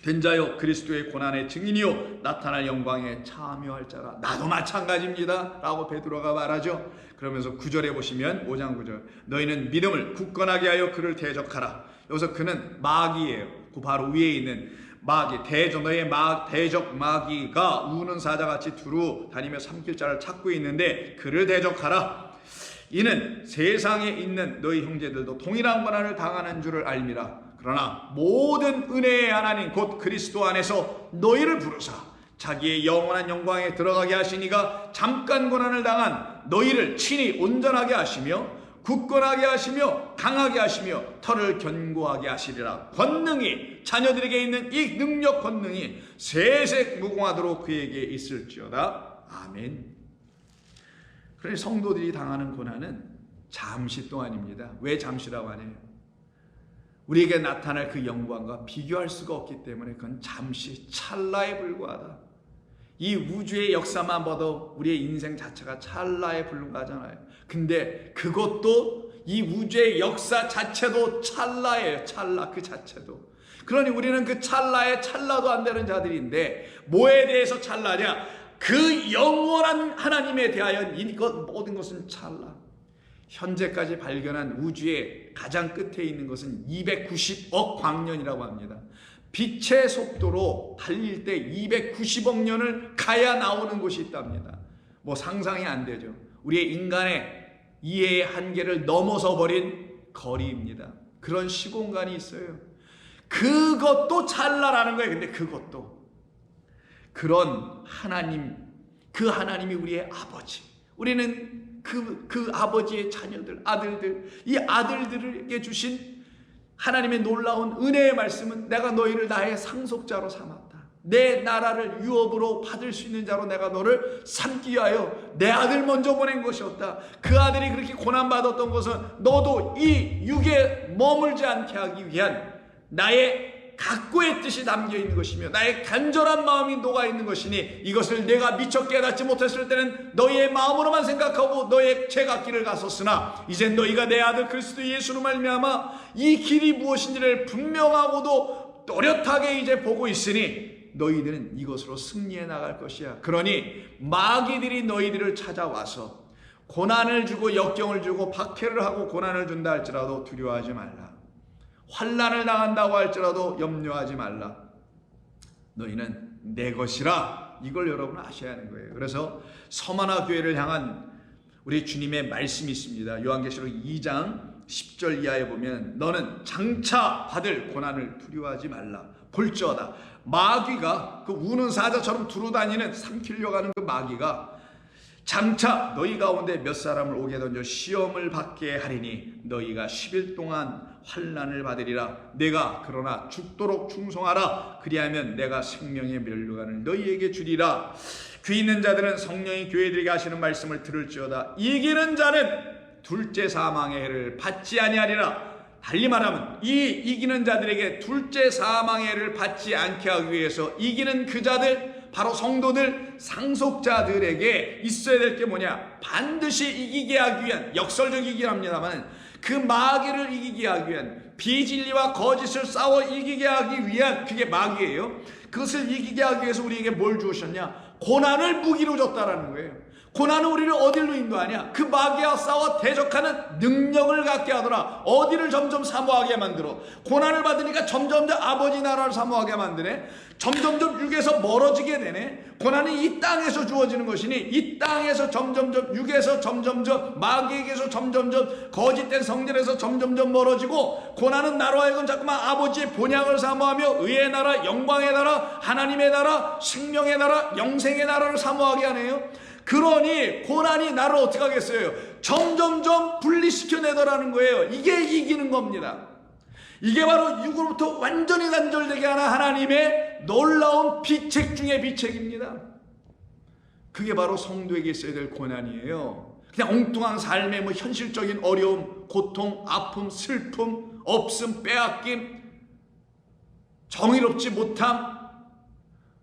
된 자요 그리스도의 고난의 증인이요 나타날 영광에 참여할 자라. 나도 마찬가지입니다 라고 베드로가 말하죠. 그러면서 9절에 보시면 5장 9절, 너희는 믿음을 굳건하게 하여 그를 대적하라. 여기서 그는 마귀예요. 그 바로 위에 있는 마귀, 너의 대적 마귀가 우는 사자같이 두루 다니며 삼킬 자를 찾고 있는데 그를 대적하라. 이는 세상에 있는 너희 형제들도 동일한 고난을 당하는 줄을 알미라. 그러나 모든 은혜의 하나님 곧 그리스도 안에서 너희를 부르사 자기의 영원한 영광에 들어가게 하시니가 잠깐 고난을 당한 너희를 친히 온전하게 하시며 굳건하게 하시며 강하게 하시며 털을 견고하게 하시리라. 권능이 자녀들에게 있는 이 능력 권능이 세색 무궁하도록 그에게 있을지어다. 아멘. 그래서 성도들이 당하는 고난은 잠시 동안입니다. 왜 잠시라고 하네요? 우리에게 나타날 그 영광과 비교할 수가 없기 때문에 그건 잠시, 찰나에 불과하다. 이 우주의 역사만 봐도 우리의 인생 자체가 찰나에 불과하잖아요. 근데 그것도 이 우주의 역사 자체도 찰나예요. 찰나 그 자체도. 그러니 우리는 그 찰나도 안 되는 자들인데 뭐에 대해서 찰나냐? 그 영원한 하나님에 대하여 이것 모든 것은 찰나. 현재까지 발견한 우주의 가장 끝에 있는 것은 290억 광년이라고 합니다. 빛의 속도로 달릴 때 290억 년을 가야 나오는 곳이 있답니다. 뭐 상상이 안 되죠. 우리의 인간의 이해의 한계를 넘어서 버린 거리입니다. 그런 시공간이 있어요. 그것도 찰나라는 거예요. 근데 그것도 그런 하나님, 그 하나님이 우리의 아버지, 우리는 그 아버지의 자녀들, 아들들, 이 아들들에게 주신 하나님의 놀라운 은혜의 말씀은 내가 너희를 나의 상속자로 삼았다. 내 나라를 유업으로 받을 수 있는 자로 내가 너를 삼기 위하여 내 아들 먼저 보낸 것이었다. 그 아들이 그렇게 고난받았던 것은 너도 이 육에 머물지 않게 하기 위한 나의 각고의 뜻이 담겨 있는 것이며 나의 간절한 마음이 녹아 있는 것이니 이것을 내가 미처 깨닫지 못했을 때는 너희의 마음으로만 생각하고 너의 제각길을 갔었으나 이제 너희가 내 아들 그리스도 예수로 말미암아 이 길이 무엇인지를 분명하고도 또렷하게 이제 보고 있으니 너희들은 이것으로 승리해 나갈 것이야. 그러니 마귀들이 너희들을 찾아와서 고난을 주고 역경을 주고 박해를 하고 고난을 준다 할지라도 두려워하지 말라. 환난을 당한다고 할지라도 염려하지 말라. 너희는 내 것이라. 이걸 여러분은 아셔야 하는 거예요. 그래서 서만화 교회를 향한 우리 주님의 말씀이 있습니다. 요한계시록 2장 10절 이하에 보면 너는 장차 받을 고난을 두려워하지 말라. 볼지어다 마귀가 그 우는 사자처럼 두루다니는 삼키려고 하는 그 마귀가 장차 너희 가운데 몇 사람을 오게 던져 시험을 받게 하리니 너희가 10일 동안 환난을 받으리라. 내가 그러나 죽도록 충성하라. 그리하면 내가 생명의 면류관을 너희에게 주리라. 귀 있는 자들은 성령이 교회들에게 하시는 말씀을 들을지어다. 이기는 자는 둘째 사망의 해를 받지 아니하리라. 달리 말하면 이 이기는 자들에게 둘째 사망의 해를 받지 않게 하기 위해서 이기는 그 자들 바로 성도들 상속자들에게 있어야 될 게 뭐냐? 반드시 이기게 하기 위한 역설적이긴 합니다만 그 마귀를 이기게 하기 위한 비진리와 거짓을 싸워 이기게 하기 위한 그게 마귀예요. 그것을 이기게 하기 위해서 우리에게 뭘 주셨냐? 고난을 무기로 줬다라는 거예요. 고난은 우리를 어디로 인도하냐? 그 마귀와 싸워 대적하는 능력을 갖게 하더라. 어디를 점점 사모하게 만들어. 고난을 받으니까 점점점 아버지 나라를 사모하게 만드네. 점점점 육에서 멀어지게 되네. 고난이 이 땅에서 주어지는 것이니 이 땅에서 점점점 육에서 점점점 마귀에게서 점점점 거짓된 성전에서 점점점 멀어지고 고난은 나로 하여금 자꾸만 아버지의 본향을 사모하며 의의 나라, 영광의 나라, 하나님의 나라, 생명의 나라, 영생의 나라를 사모하게 하네요. 그러니 고난이 나를 어떻게 하겠어요? 점점점 분리시켜내더라는 거예요. 이게 이기는 겁니다. 이게 바로 육으로부터 완전히 단절되게 하는 하나님의 놀라운 비책 중의 비책입니다. 그게 바로 성도에게 있어야 될 고난이에요. 그냥 엉뚱한 삶의 뭐 현실적인 어려움, 고통, 아픔, 슬픔, 없음, 빼앗김, 정의롭지 못함,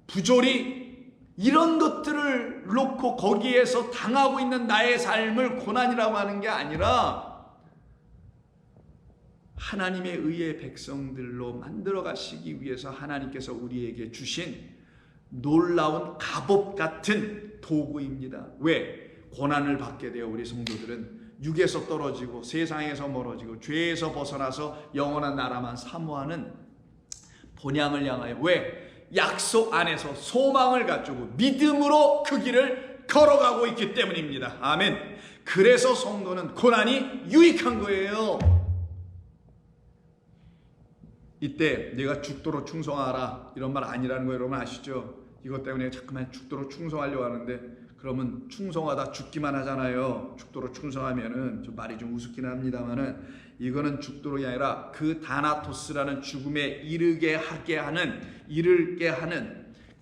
부조리 이런 것들을 놓고 거기에서 당하고 있는 나의 삶을 고난이라고 하는 게 아니라 하나님의 의의 백성들로 만들어 가시기 위해서 하나님께서 우리에게 주신 놀라운 갑옷 같은 도구입니다. 왜? 고난을 받게 되어 우리 성도들은 육에서 떨어지고 세상에서 멀어지고 죄에서 벗어나서 영원한 나라만 사모하는 본향을 향하여 왜? 약속 안에서 소망을 갖추고 믿음으로 그 길을 걸어가고 있기 때문입니다. 아멘. 그래서 성도는 고난이 유익한 거예요. 이때 내가 죽도록 충성하라 이런 말 아니라는 거 여러분 아시죠? 이것 때문에 자꾸만 죽도록 충성하려고 하는데 그러면 충성하다 죽기만 하잖아요. 죽도록 충성하면은 좀 말이 좀 우습긴 합니다만은 이거는 죽도록이 아니라 그 다나토스라는 죽음에 이르게 하는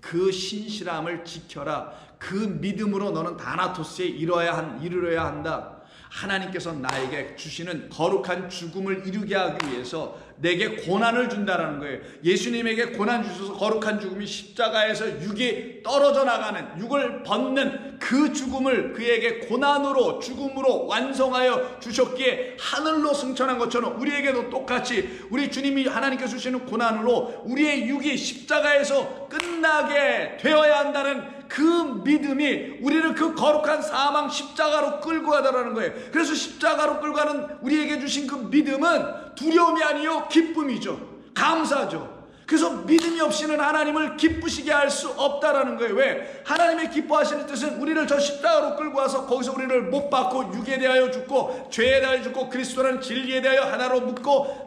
그 신실함을 지켜라. 그 믿음으로 너는 다나토스에 이르러야 한다. 하나님께서 나에게 주시는 거룩한 죽음을 이루게 하기 위해서 내게 고난을 준다라는 거예요. 예수님에게 고난 주셔서 거룩한 죽음이 십자가에서 육이 떨어져 나가는 육을 벗는 그 죽음을 그에게 고난으로 죽음으로 완성하여 주셨기에 하늘로 승천한 것처럼 우리에게도 똑같이 우리 주님이 하나님께서 주시는 고난으로 우리의 육이 십자가에서 끝나게 되어야 한다는 그 믿음이 우리를 그 거룩한 사망 십자가로 끌고 가다라는 거예요. 그래서 십자가로 끌고 가는 우리에게 주신 그 믿음은 두려움이 아니요 기쁨이죠. 감사죠. 그래서 믿음이 없이는 하나님을 기쁘시게 할 수 없다라는 거예요. 왜? 하나님의 기뻐하시는 뜻은 우리를 저 십자가로 끌고 와서 거기서 우리를 못 박고 육에 대하여 죽고 죄에 대하여 죽고 그리스도라는 진리에 대하여 하나로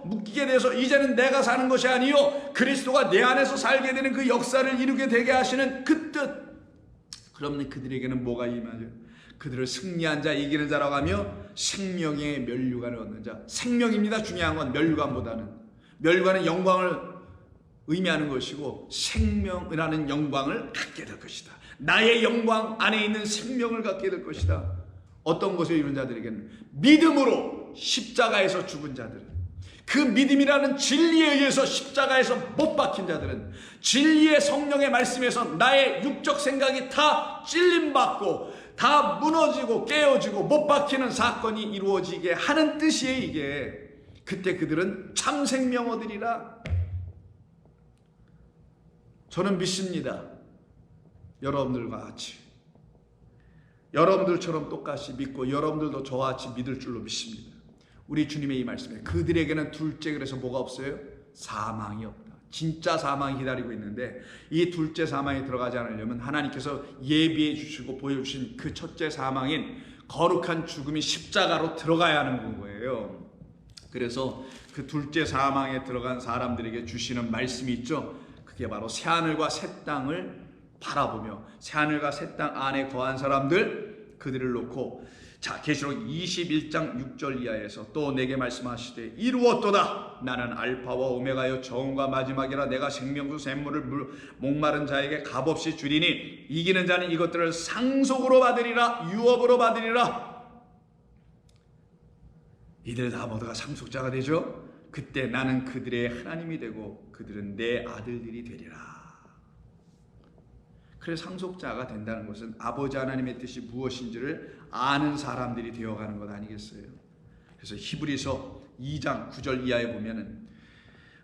묶이게 돼서 이제는 내가 사는 것이 아니요 그리스도가 내 안에서 살게 되는 그 역사를 이루게 되게 하시는 그 뜻. 그러면 그들에게는 뭐가 임하죠? 그들을 승리한 자, 이기는 자라고 하며 생명의 면류관을 얻는 자. 생명입니다. 중요한 건 면류관보다는. 면류관은 영광을 의미하는 것이고 생명이라는 영광을 갖게 될 것이다. 나의 영광 안에 있는 생명을 갖게 될 것이다. 어떤 것을 이룬 자들에게는 믿음으로 십자가에서 죽은 자들은 그 믿음이라는 진리에 의해서 십자가에서 못 박힌 자들은 진리의 성령의 말씀에서 나의 육적 생각이 다 찔림받고 다 무너지고 깨어지고 못 박히는 사건이 이루어지게 하는 뜻이에요. 이게 그때 그들은 참 생명어들이라. 저는 믿습니다. 여러분들과 같이, 여러분들처럼 똑같이 믿고 여러분들도 저와 같이 믿을 줄로 믿습니다. 우리 주님의 이 말씀에 그들에게는 둘째, 그래서 뭐가 없어요? 사망이 없다. 진짜 사망이 기다리고 있는데 이 둘째 사망에 들어가지 않으려면 하나님께서 예비해 주시고 보여주신 그 첫째 사망인 거룩한 죽음이 십자가로 들어가야 하는 거예요. 그래서 그 둘째 사망에 들어간 사람들에게 주시는 말씀이 있죠. 그게 바로 새하늘과 새 땅을 바라보며 새하늘과 새 땅 안에 거한 사람들, 그들을 놓고, 자, 계시록 21장 6절 이하에서 또 내게 말씀하시되 이루었도다. 나는 알파와 오메가여 처음과 마지막이라. 내가 생명수 샘물을 목마른 자에게 값없이 주리니 이기는 자는 이것들을 상속으로 받으리라. 유업으로 받으리라. 이들 다 모두가 상속자가 되죠. 그때 나는 그들의 하나님이 되고 그들은 내 아들들이 되리라. 그래서 상속자가 된다는 것은 아버지 하나님의 뜻이 무엇인지를 아는 사람들이 되어가는 것 아니겠어요? 그래서 히브리서 2장 9절 이하에 보면은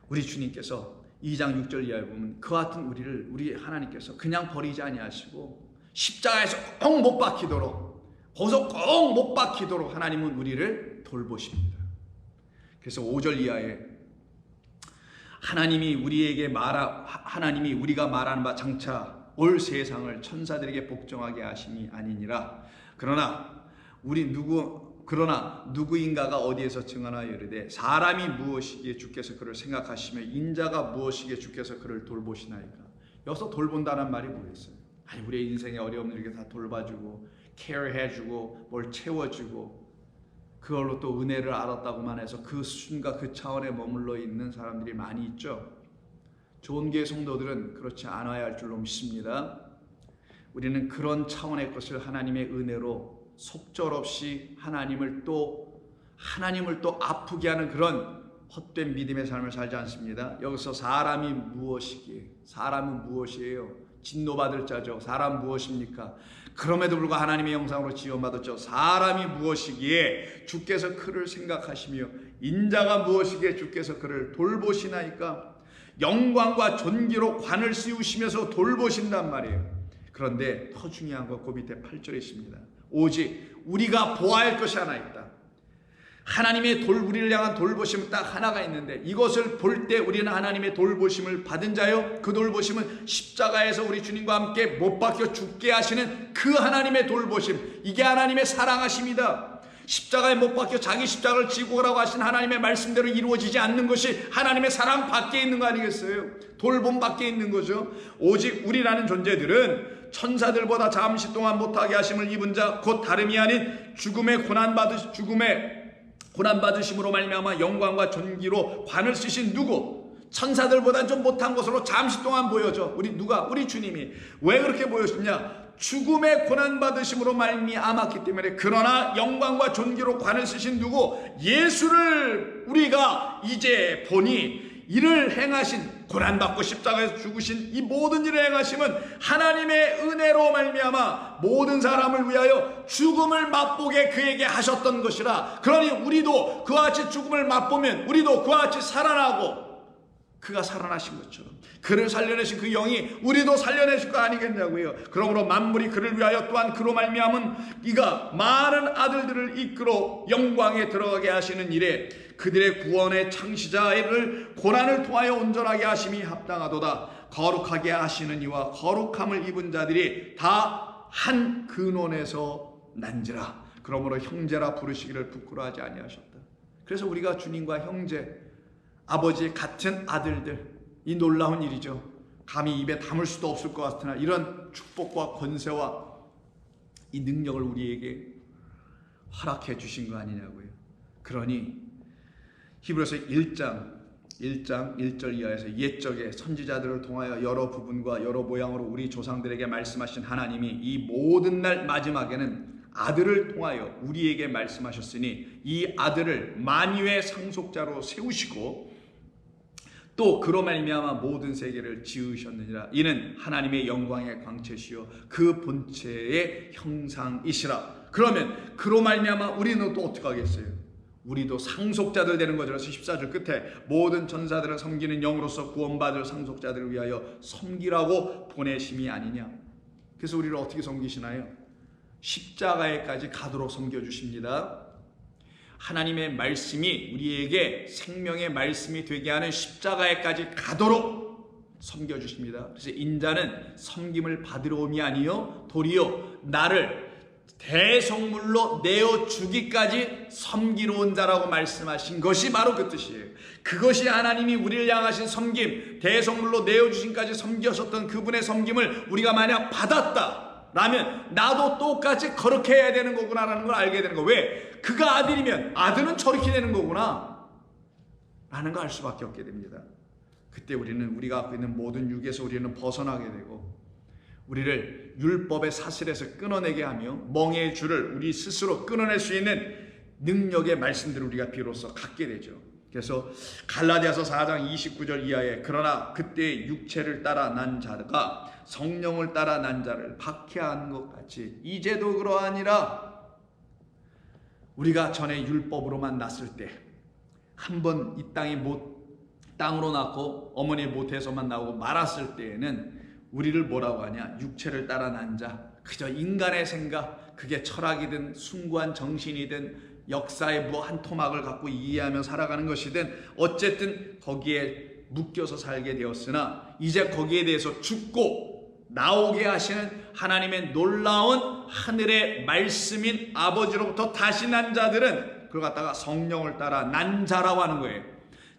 우리 주님께서 2장 6절 이하에 보면 그와 같은 우리를 우리 하나님께서 그냥 버리지 아니하시고 십자가에서 꼭 못 박히도록, 거기서 꼭 못 박히도록 하나님은 우리를 돌보십니다. 그래서 5절 이하에 하나님이 우리가 말하는 바 장차 올 세상을 천사들에게 복종하게 하심이 아니니라. 그러나 누구인가가 어디에서 증언하여 이르되 사람이 무엇이기에 주께서 그를 생각하시며 인자가 무엇이기에 주께서 그를 돌보시나이까. 여기서 돌본다는 말이 뭐겠어요? 아니, 우리의 인생의 어려움을 이렇게 다 돌봐주고 케어해주고 뭘 채워주고 그걸로 또 은혜를 알았다고만 해서 그 수준과 그 차원에 머물러 있는 사람들이 많이 있죠. 좋은 교회 성도들은 그렇지 않아야 할 줄로 믿습니다. 우리는 그런 차원의 것을 하나님의 은혜로 속절없이 하나님을 또 아프게 하는 그런 헛된 믿음의 삶을 살지 않습니다. 여기서 사람이 무엇이기에, 사람은 무엇이에요? 진노받을 자죠. 사람 무엇입니까? 그럼에도 불구하고 하나님의 형상으로 지음받았죠. 사람이 무엇이기에 주께서 그를 생각하시며 인자가 무엇이기에 주께서 그를 돌보시나이까. 영광과 존귀로 관을 씌우시면서 돌보신단 말이에요. 그런데 더 중요한 건 그 밑에 8절에 있습니다. 오직 우리가 보아야 할 것이 하나 있다. 하나님의 우리를 향한 돌보심은 딱 하나가 있는데 이것을 볼 때 우리는 하나님의 돌보심을 받은 자요. 그 돌보심은 십자가에서 우리 주님과 함께 못 박혀 죽게 하시는 그 하나님의 돌보심, 이게 하나님의 사랑하심이다. 십자가에 못 박혀 자기 십자가를 지고 가라고 하신 하나님의 말씀대로 이루어지지 않는 것이 하나님의 사랑 밖에 있는 거 아니겠어요? 돌봄 밖에 있는 거죠. 오직 우리라는 존재들은 천사들보다 잠시 동안 못하게 하심을 입은 자 곧 다름이 아닌 죽음의 고난받으심으로 말미암아 영광과 존귀로 관을 쓰신 누구? 천사들보다 좀 못한 것으로 잠시 동안 보여져. 우리 주님이 왜 그렇게 보여주냐? 죽음의 고난받으심으로 말미암았기 때문에. 그러나 영광과 존귀로 관을 쓰신 누구? 예수를 우리가 이제 보니 이를 행하신, 고난받고 십자가에서 죽으신 이 모든 일을 행하심은 하나님의 은혜로 말미암아 모든 사람을 위하여 죽음을 맛보게 그에게 하셨던 것이라. 그러니 우리도 그와 같이 죽음을 맛보면 우리도 그와 같이 살아나고 그가 살아나신 것처럼 그를 살려내신 그 영이 우리도 살려내실 거 아니겠냐고요. 그러므로 만물이 그를 위하여 또한 그로 말미암은 이가 많은 아들들을 이끌어 영광에 들어가게 하시는 일에 그들의 구원의 창시자를 고난을 통하여 온전하게 하심이 합당하도다. 거룩하게 하시는 이와 거룩함을 입은 자들이 다 한 근원에서 난지라. 그러므로 형제라 부르시기를 부끄러워하지 아니하셨다. 그래서 우리가 주님과 형제, 아버지의 같은 아들들, 이 놀라운 일이죠. 감히 입에 담을 수도 없을 것 같으나 이런 축복과 권세와 이 능력을 우리에게 허락해 주신 거 아니냐고요. 그러니 히브리서 1장 1절 이하에서 옛적에 선지자들을 통하여 여러 부분과 여러 모양으로 우리 조상들에게 말씀하신 하나님이 이 모든 날 마지막에는 아들을 통하여 우리에게 말씀하셨으니 이 아들을 만유의 상속자로 세우시고 또 그로 말미암아 모든 세계를 지으셨느니라. 이는 하나님의 영광의 광채시요 그 본체의 형상이시라. 그러면 그로 말미암아 우리는 또 어떻게 하겠어요? 우리도 상속자들 되는 거죠. 그래서 14절 끝에 모든 전사들을 섬기는 영으로서 구원받을 상속자들을 위하여 섬기라고 보내심이 아니냐. 그래서 우리를 어떻게 섬기시나요? 십자가에까지 가도록 섬겨주십니다. 하나님의 말씀이 우리에게 생명의 말씀이 되게 하는 십자가에까지 가도록 섬겨주십니다. 그래서 인자는 섬김을 받으러 옴이 아니요 도리어 나를 대속물로 내어주기까지 섬기러 온 자라고 말씀하신 것이 바로 그 뜻이에요. 그것이 하나님이 우리를 향하신 섬김, 대속물로 내어주신까지 섬기셨던 그분의 섬김을 우리가 만약 받았다 라면 나도 똑같이 그렇게 해야 되는 거구나라는 걸 알게 되는 거. 왜? 그가 아들이면 아들은 저렇게 되는 거구나 라는 걸 알 수밖에 없게 됩니다. 그때 우리는 우리가 갖고 있는 모든 육에서 우리는 벗어나게 되고 우리를 율법의 사슬에서 끊어내게 하며 멍에의 줄을 우리 스스로 끊어낼 수 있는 능력의 말씀들을 우리가 비로소 갖게 되죠. 그래서 갈라디아서 4장 29절 이하에 그러나 그때 육체를 따라 난 자가 성령을 따라 난 자를 박해한 것 같이 이제도 그러하니라. 우리가 전에 율법으로만 났을 때 한 번 이 땅으로 낳고 어머니의 모태에서만 나오고 말았을 때에는 우리를 뭐라고 하냐? 육체를 따라 난 자. 그저 인간의 생각, 그게 철학이든 숭고한 정신이든 역사의 뭐 한 토막을 갖고 이해하며 살아가는 것이든 어쨌든 거기에 묶여서 살게 되었으나 이제 거기에 대해서 죽고 나오게 하시는 하나님의 놀라운 하늘의 말씀인 아버지로부터 다시 난 자들은 그걸 갖다가 성령을 따라 난 자라고 하는 거예요.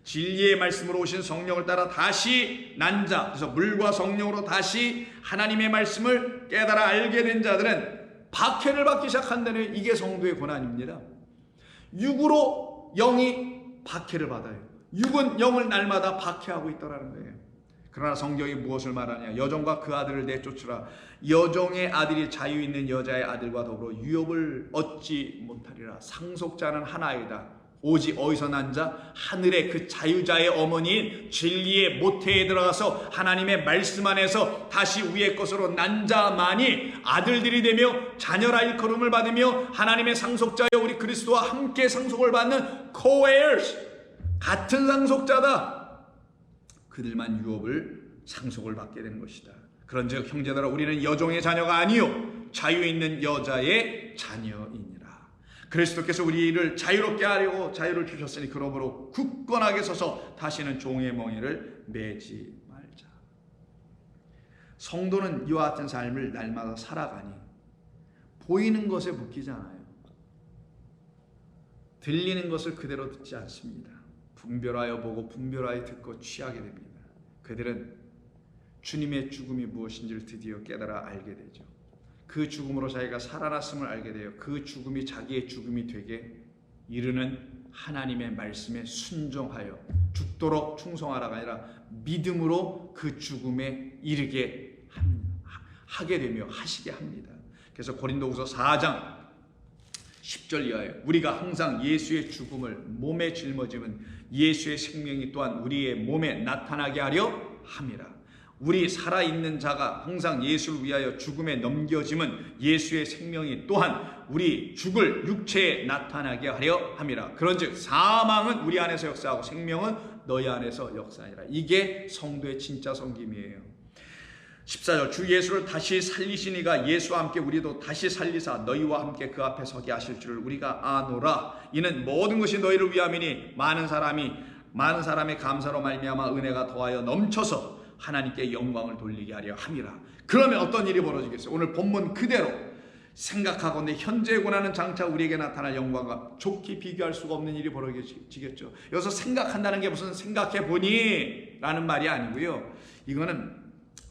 진리의 말씀으로 오신 성령을 따라 다시 난 자, 그래서 물과 성령으로 다시 하나님의 말씀을 깨달아 알게 된 자들은 박해를 받기 시작한다는 이게 성도의 고난입니다. 육으로 영이 박해를 받아요. 육은 영을 날마다 박해하고 있더라는 거예요. 그러나 성경이 무엇을 말하냐? 여종과 그 아들을 내쫓으라. 여종의 아들이 자유 있는 여자의 아들과 더불어 유업을 얻지 못하리라. 상속자는 하나이다. 오직 어디서 난 자? 하늘의 그 자유자의 어머니인 진리의 모태에 들어가서 하나님의 말씀 안에서 다시 위의 것으로 난 자만이 아들들이 되며 자녀라 일컬음을 받으며 하나님의 상속자여 우리 그리스도와 함께 상속을 받는 co-heirs, 같은 상속자다. 그들만 유업을 상속을 받게 되는 것이다. 그런즉 형제들아 우리는 여종의 자녀가 아니요 자유 있는 여자의 자녀이니라. 그리스도께서 우리를 자유롭게 하려고 자유를 주셨으니 그러므로 굳건하게 서서 다시는 종의 멍에를 매지 말자. 성도는 이와 같은 삶을 날마다 살아가니 보이는 것에 묶이지 않아요. 들리는 것을 그대로 듣지 않습니다. 분별하여 보고 분별하여 듣고 취하게 됩니다. 그들은 주님의 죽음이 무엇인지를 드디어 깨달아 알게 되죠. 그 죽음으로 자기가 살아났음을 알게 돼요. 그 죽음이 자기의 죽음이 되게 이르는 하나님의 말씀에 순종하여 죽도록 충성하라가 아니라 믿음으로 그 죽음에 이르게 하게 되며 하시게 합니다. 그래서 고린도후서 4장 10절 이하에 우리가 항상 예수의 죽음을 몸에 짊어지면 예수의 생명이 또한 우리의 몸에 나타나게 하려 함이라. 우리 살아있는 자가 항상 예수를 위하여 죽음에 넘겨짐은 예수의 생명이 또한 우리 죽을 육체에 나타나게 하려 함이라. 그런즉 사망은 우리 안에서 역사하고 생명은 너희 안에서 역사하니라. 이게 성도의 진짜 섬김이에요. 14절 주 예수를 다시 살리시니가 예수와 함께 우리도 다시 살리사 너희와 함께 그 앞에 서게 하실 줄을 우리가 아노라. 이는 모든 것이 너희를 위함이니 많은 사람의 감사로 말미암아 은혜가 더하여 넘쳐서 하나님께 영광을 돌리게 하려 함이라. 그러면 어떤 일이 벌어지겠어요? 오늘 본문 그대로 생각하건대 현재의 고난은 장차 우리에게 나타날 영광과 좋게 비교할 수가 없는 일이 벌어지겠죠. 여기서 생각한다는 게 무슨 생각해보니 라는 말이 아니고요. 이거는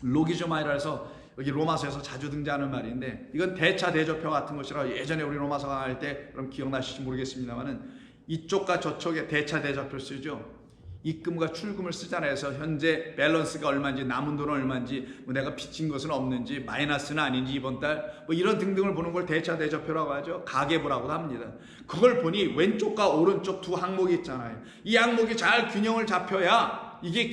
로기조마이라 해서 여기 로마서에서 자주 등장하는 말인데 이건 대차 대조표 같은 것이라 예전에 우리 로마서 강할 때 그럼 기억나실지 모르겠습니다만은 이쪽과 저쪽에 대차 대조표 쓰죠. 입금과 출금을 쓰잖아요. 그래서 현재 밸런스가 얼마인지, 남은 돈은 얼마인지, 뭐 내가 빚진 것은 없는지, 마이너스는 아닌지, 이번 달 뭐 이런 등등을 보는 걸 대차 대조표라고 하죠. 가계부라고도 합니다. 그걸 보니 왼쪽과 오른쪽 두 항목이 있잖아요. 이 항목이 잘 균형을 잡혀야 이게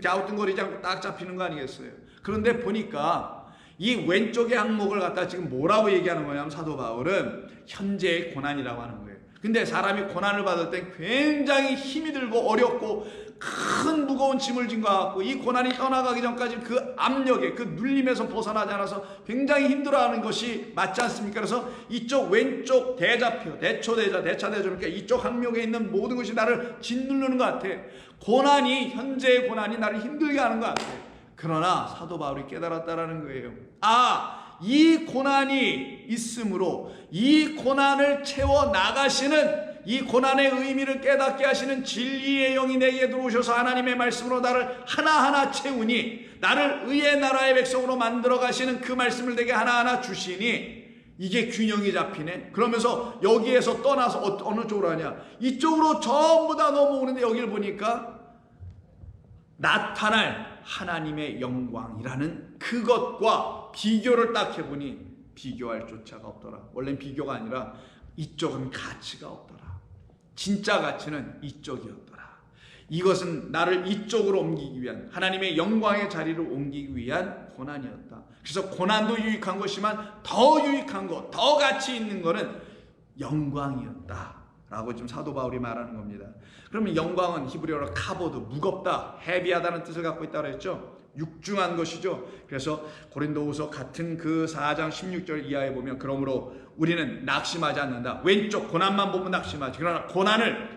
갸우뚱거리지 않고 딱 잡히는 거 아니겠어요? 그런데 보니까 이 왼쪽의 항목을 갖다 지금 뭐라고 얘기하는 거냐면, 사도 바울은 현재의 고난이라고 하는 거예요. 근데 사람이 고난을 받을 때 굉장히 힘이 들고 어렵고 큰 무거운 짐을 진 것 같고, 이 고난이 떠나가기 전까지 그 압력에, 그 눌림에서 벗어나지 않아서 굉장히 힘들어하는 것이 맞지 않습니까? 그래서 이쪽 왼쪽 대자표, 대초대자, 대차대조, 그러니까 이쪽 항목에 있는 모든 것이 나를 짓누르는 것 같아. 고난이, 현재의 고난이 나를 힘들게 하는 것 같아. 그러나 사도 바울이 깨달았다라는 거예요. 이 고난이 있으므로 이 고난을 채워 나가시는, 이 고난의 의미를 깨닫게 하시는 진리의 영이 내게 들어오셔서 하나님의 말씀으로 나를 하나하나 채우니, 나를 의의 나라의 백성으로 만들어 가시는 그 말씀을 내게 하나하나 주시니 이게 균형이 잡히네. 그러면서 여기에서 떠나서 어느 쪽으로 하냐, 이쪽으로 전부 다 넘어오는데 여기를 보니까 나타날 하나님의 영광이라는 그것과 비교를 딱 해보니 비교할 조차가 없더라. 원래는 비교가 아니라 이쪽은 가치가 없더라. 진짜 가치는 이쪽이었더라. 이것은 나를 이쪽으로 옮기기 위한, 하나님의 영광의 자리를 옮기기 위한 고난이었다. 그래서 고난도 유익한 것이지만 더 유익한 것, 더 가치 있는 것은 영광이었다 라고 지금 사도 바울이 말하는 겁니다. 그러면 영광은 히브리어로 카보드, 무겁다, 헤비하다는 뜻을 갖고 있다고 했죠. 육중한 것이죠. 그래서 고린도후서 같은 그 4장 16절 이하에 보면, 그러므로 우리는 낙심하지 않는다. 왼쪽 고난만 보면 낙심하지. 그러나 고난을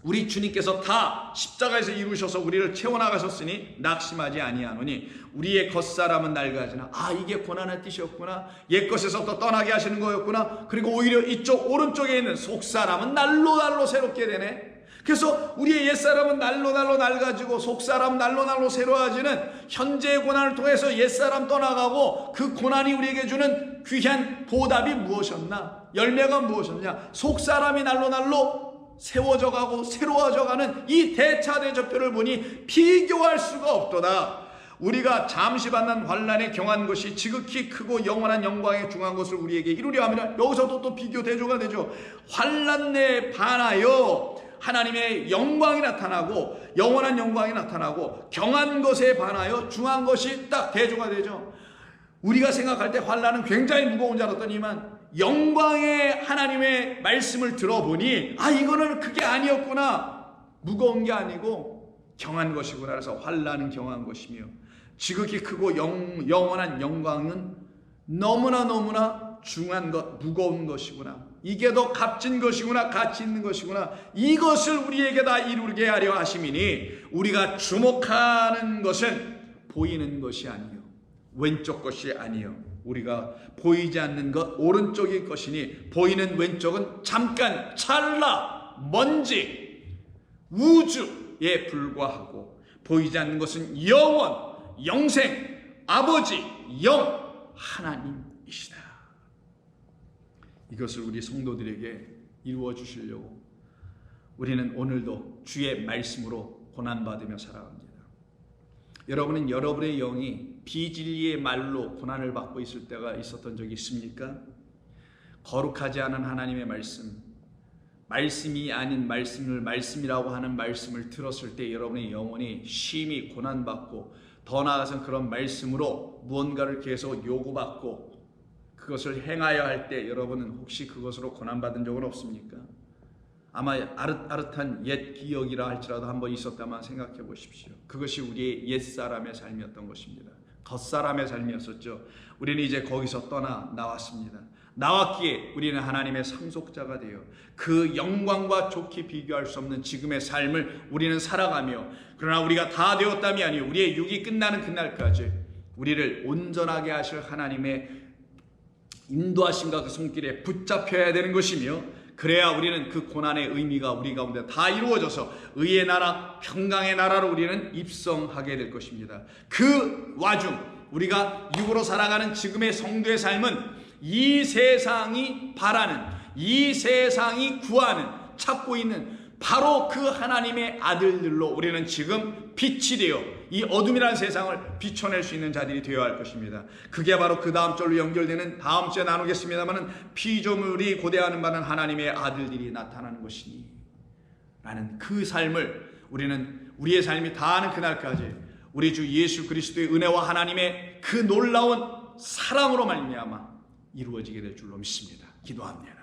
우리 주님께서 다 십자가에서 이루셔서 우리를 채워나가셨으니 낙심하지 아니하노니 우리의 겉사람은 낡아지나. 이게 고난의 뜻이었구나. 옛것에서부터 떠나게 하시는 거였구나. 그리고 오히려 이쪽 오른쪽에 있는 속사람은 날로 새롭게 되네. 그래서 우리의 옛사람은 날로 낡아지고 속사람 날로 새로워지는 현재의 고난을 통해서 옛사람 떠나가고, 그 고난이 우리에게 주는 귀한 보답이 무엇이었나? 열매가 무엇이었냐? 속사람이 날로 세워져가고 새로워져가는 이 대차대조표를 보니 비교할 수가 없도다. 우리가 잠시 받는 환난에 경한 것이 지극히 크고 영원한 영광에 중한 것을 우리에게 이루려 하면, 여기서도 또 비교 대조가 되죠. 환난 내에 반하여 하나님의 영광이 나타나고, 영원한 영광이 나타나고, 경한 것에 반하여 중한 것이 딱 대조가 되죠. 우리가 생각할 때 환난은 굉장히 무거운 줄 알았더니만 영광의 하나님의 말씀을 들어보니 이거는 그게 아니었구나. 무거운 게 아니고 경한 것이구나. 그래서 환난은 경한 것이며 지극히 크고 영원한 영광은 너무나 중한 것, 무거운 것이구나. 이게 더 값진 것이구나, 가치 있는 것이구나. 이것을 우리에게 다 이루게 하려 하심이니, 우리가 주목하는 것은 보이는 것이 아니요, 왼쪽 것이 아니요, 우리가 보이지 않는 것 오른쪽일 것이니, 보이는 왼쪽은 잠깐, 찰나, 먼지, 우주에 불과하고, 보이지 않는 것은 영원, 영생, 아버지, 영, 하나님이시다. 이것을 우리 성도들에게 이루어 주시려고 우리는 오늘도 주의 말씀으로 고난받으며 살아갑니다. 여러분은 여러분의 영이 비진리의 말로 고난을 받고 있을 때가 있었던 적이 있습니까? 거룩하지 않은 하나님의 말씀이 아닌 말씀을 말씀이라고 하는 말씀을 들었을 때 여러분의 영혼이 심히 고난받고, 더 나아가서는 그런 말씀으로 무언가를 계속 요구받고 그것을 행하여 할 때 여러분은 혹시 그것으로 고난받은 적은 없습니까? 아마 아릇아릇한 옛 기억이라 할지라도 한번 있었다만 생각해 보십시오. 그것이 우리의 옛사람의 삶이었던 것입니다. 겉사람의 삶이었었죠. 우리는 이제 거기서 나왔습니다. 나왔기에 우리는 하나님의 상속자가 되어 그 영광과 좋게 비교할 수 없는 지금의 삶을 우리는 살아가며, 그러나 우리가 다 되었담이 아니요, 우리의 육이 끝나는 그날까지 우리를 온전하게 하실 하나님의 인도하심과 그 손길에 붙잡혀야 되는 것이며, 그래야 우리는 그 고난의 의미가 우리 가운데 다 이루어져서 의의 나라, 평강의 나라로 우리는 입성하게 될 것입니다. 그 와중 우리가 육으로 살아가는 지금의 성도의 삶은 이 세상이 바라는, 이 세상이 구하는, 찾고 있는 바로 그 하나님의 아들들로 우리는 지금 빛이 되어 이 어둠이라는 세상을 비춰낼 수 있는 자들이 되어야 할 것입니다. 그게 바로 그 다음 절로 연결되는, 다음 주에 나누겠습니다만은 피조물이 고대하는 바는 하나님의 아들들이 나타나는 것이니 라는 그 삶을 우리는 우리의 삶이 다하는 그날까지 우리 주 예수 그리스도의 은혜와 하나님의 그 놀라운 사랑으로 말미암아 이루어지게 될 줄로 믿습니다. 기도합니다.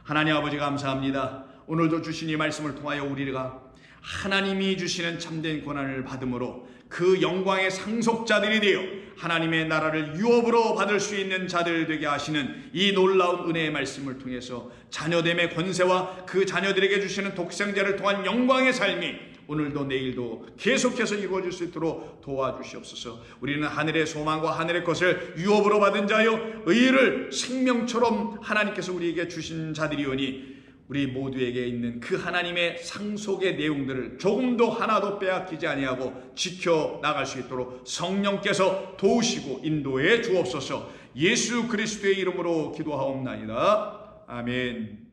하나님 아버지 감사합니다. 오늘도 주신 이 말씀을 통하여 우리가 하나님이 주시는 참된 권한을 받음으로 그 영광의 상속자들이 되어 하나님의 나라를 유업으로 받을 수 있는 자들 되게 하시는 이 놀라운 은혜의 말씀을 통해서 자녀됨의 권세와 그 자녀들에게 주시는 독생자를 통한 영광의 삶이 오늘도 내일도 계속해서 이루어질 수 있도록 도와주시옵소서. 우리는 하늘의 소망과 하늘의 것을 유업으로 받은 자여 의를 생명처럼 하나님께서 우리에게 주신 자들이오니 우리 모두에게 있는 그 하나님의 상속의 내용들을 조금도 하나도 빼앗기지 아니하고 지켜 나갈 수 있도록 성령께서 도우시고 인도해 주옵소서. 예수 그리스도의 이름으로 기도하옵나이다. 아멘.